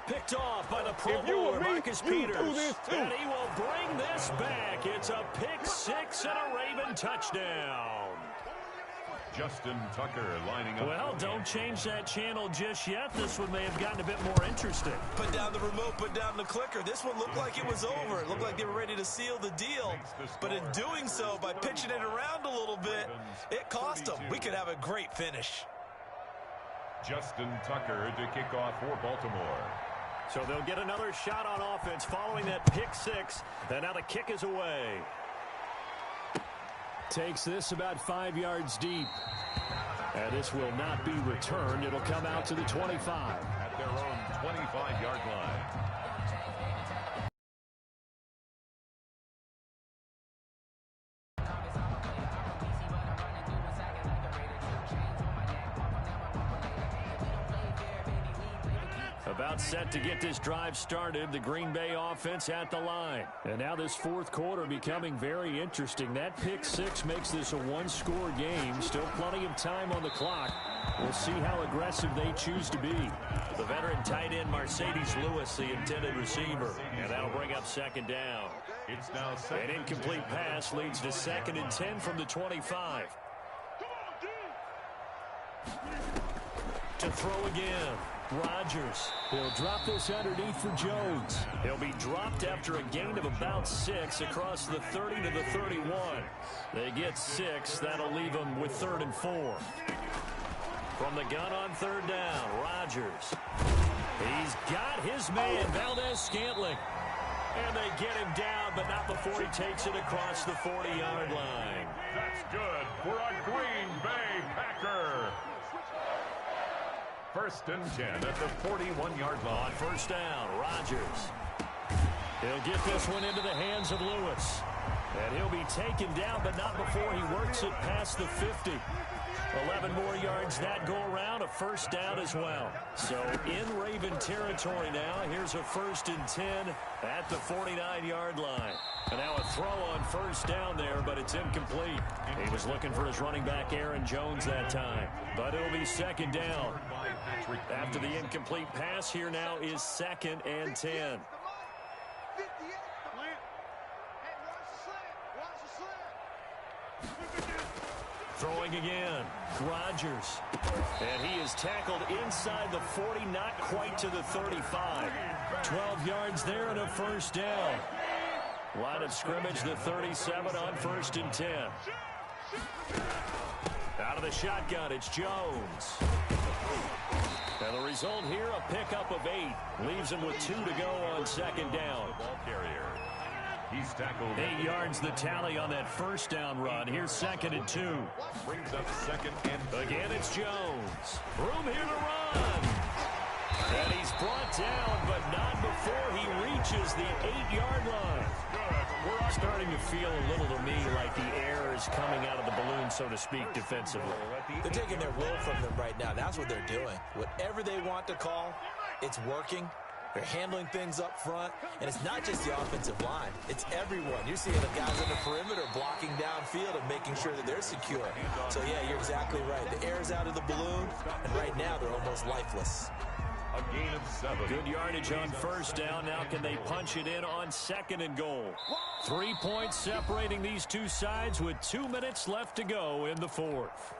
S1: Picked off by the Pro Bowler, Marcus Peters. And he will bring this back. It's a pick 6 and a Raven touchdown.
S2: Justin Tucker lining up.
S1: Well, don't change that channel just yet. This one may have gotten a bit more interesting.
S3: Put down the remote, put down the clicker. This one looked like it was over. It looked like they were ready to seal the deal. But in doing so, by pitching it around a little bit, it cost them. We could have a great finish.
S2: Justin Tucker to kick off for Baltimore.
S1: So they'll get another shot on offense following that pick 6. And now the kick is away. Takes this about 5 yards deep. And this will not be returned. It'll come out to the 25.
S2: At their own 25-yard line.
S5: about set to get this drive started. The Green Bay offense at the line. And now this fourth quarter becoming very interesting. That pick six makes this a one-score game. Still plenty of time on the clock. We'll see how aggressive they choose to be.
S1: The veteran tight end Mercedes Lewis, the intended receiver. And that'll bring up second down.
S2: It's now
S1: An incomplete pass leads to 2nd and 10 from the 25. To throw again. Rodgers. He'll drop this underneath for Jones. He'll be dropped after a gain of about 6 across the 30 to the 31. They get 6. That'll leave them with 3rd and 4. From the gun on 3rd down, Rodgers. He's got his man, Valdez-Scantling. And they get him down, but not before he takes it across the 40-yard line.
S2: That's good for a Green Bay Packer. 1st and 10 at the 41-yard line.
S1: On 1st down, Rodgers. He'll get this one into the hands of Lewis. And he'll be taken down, but not before he works it past the 50. 11 more yards that go around, a 1st down as well. So in Raven territory now, here's a 1st and 10 at the 49-yard line. And now a throw on 1st down there, but it's incomplete. He was looking for his running back, Aaron Jones, that time. But it'll be 2nd down. After the incomplete pass, here now is 2nd and 10. Throwing again, Rodgers. And he is tackled inside the 40, not quite to the 35. 12 yards there and a 1st down. Line of scrimmage, the 37 on 1st and 10. Out of the shotgun, it's Jones. And the result here, a pickup of 8. Leaves him with 2 to go on 2nd down.
S2: Ball carrier. He's tackled.
S1: 8 yards the tally on that 1st down run. Here's 2nd and 2.
S2: Brings up 2nd and
S1: Again, it's Jones. Room here to run. And he's brought down, but not before he reaches the 8-yard line. We're starting to feel a little to me like the air is coming out of the balloon, so to speak, defensively.
S3: They're taking their will from them right now. That's what they're doing. Whatever they want to call, it's working. They're handling things up front, and it's not just the offensive line. It's everyone. You're seeing the guys on the perimeter blocking downfield and making sure that they're secure. So, yeah, you're exactly right. The air's out of the balloon, and right now they're almost lifeless.
S2: a gain of 7.
S1: Good yardage on 1st down. Now can they punch it in on 2nd and goal? 3 points separating these two sides with 2 minutes left to go in the 4th.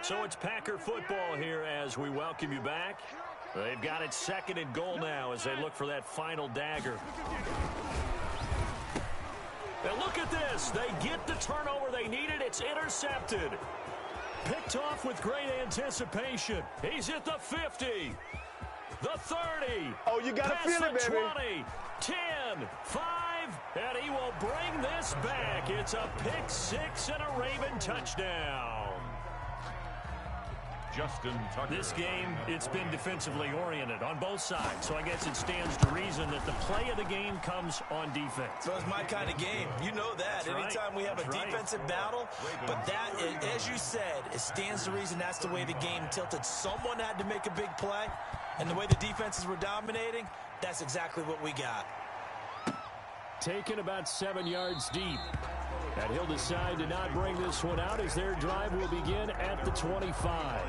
S1: So it's Packer football here as we welcome you back. They've got it 2nd and goal now as they look for that final dagger. And look at this. They get the turnover they needed. It's intercepted. Picked off with great anticipation. He's at the 50. The 30.
S6: Oh, you got to feel it, baby.
S1: 20, 10, 5, and he will bring this back. It's a pick 6 and a Raven touchdown.
S2: Justin Tucker.
S1: This game, it's been defensively oriented on both sides, so I guess it stands to reason that the play of the game comes on defense.
S3: So it's my kind of game. You know that.
S1: That's
S3: Anytime we have a defensive battle, but that, as you said, it stands to reason that's the way the game tilted. Someone had to make a big play, and the way the defenses were dominating, that's exactly what we got.
S1: Taken about 7 yards deep. And he'll decide to not bring this one out as their drive will begin at the 25.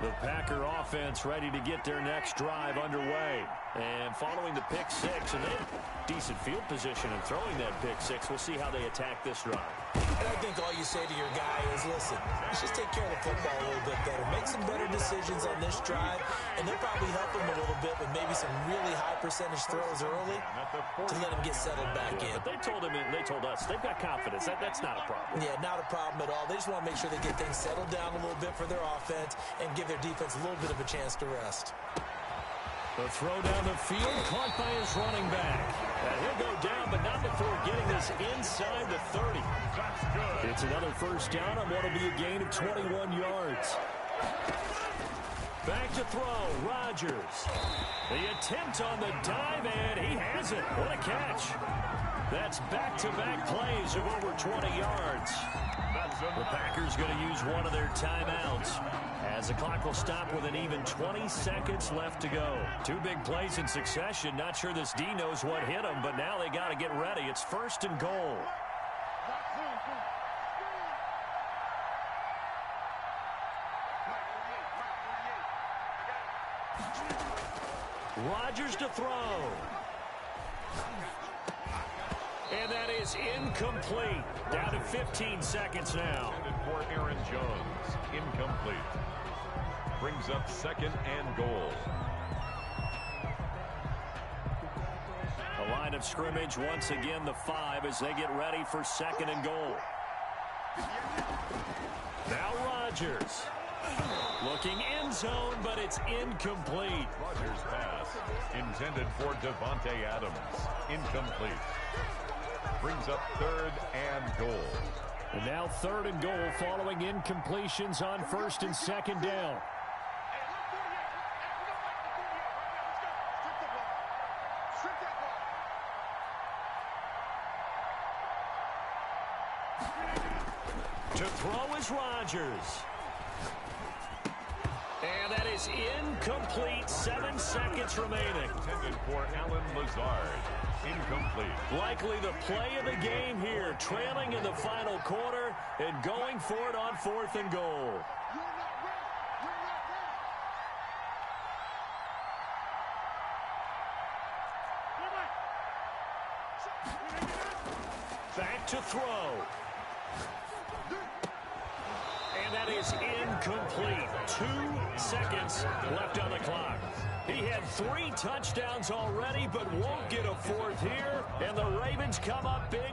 S1: The Packer offense ready to get their next drive underway. And following the pick 6, and they have decent field position in throwing that pick 6. We'll see how they attack this drive.
S3: And I think all you say to your guy is, listen, let's just take care of the football a little bit better. Make some better decisions on this drive, and they'll probably help him a little bit with maybe some really high percentage throws early to let him get settled back in.
S1: But they told us they've got confidence. That's not a problem.
S3: Yeah, not a problem at all. They just want to make sure they get things settled down a little bit for their offense and give their defense a little bit of a chance to rest.
S1: The throw down the field, caught by his running back. And he'll go down, but not before getting this inside the 30.
S2: That's good.
S1: It's another 1st down on what will be a gain of 21 yards. Back to throw, Rodgers. The attempt on the dive, and he has it. What a catch. That's back-to-back plays of over 20 yards. The Packers going to use one of their timeouts as the clock will stop with an even 20 seconds left to go. Two big plays in succession. Not sure this D knows what hit them, but now they got to get ready. It's 1st and goal. Rodgers to throw. And that is incomplete. Down to 15 seconds now.
S2: For Aaron Jones, incomplete. Brings up 2nd and goal.
S1: The line of scrimmage once again the 5 as they get ready for 2nd and goal. Now Rodgers. Looking end zone, but it's incomplete.
S2: Rodgers pass intended for Devontae Adams. Incomplete. Brings up 3rd and goal.
S1: And now 3rd and goal following incompletions on 1st and 2nd down. To throw is Rodgers. And that is incomplete. 7 seconds remaining.
S2: Intended for Alan Lazard. Incomplete.
S1: Likely the play of the game here. Trailing in the final quarter and going for it on 4th and goal. Back to throw. And that is incomplete. 2 seconds left on the clock. He had 3 touchdowns already, but won't get a 4th here. And the Ravens come up big.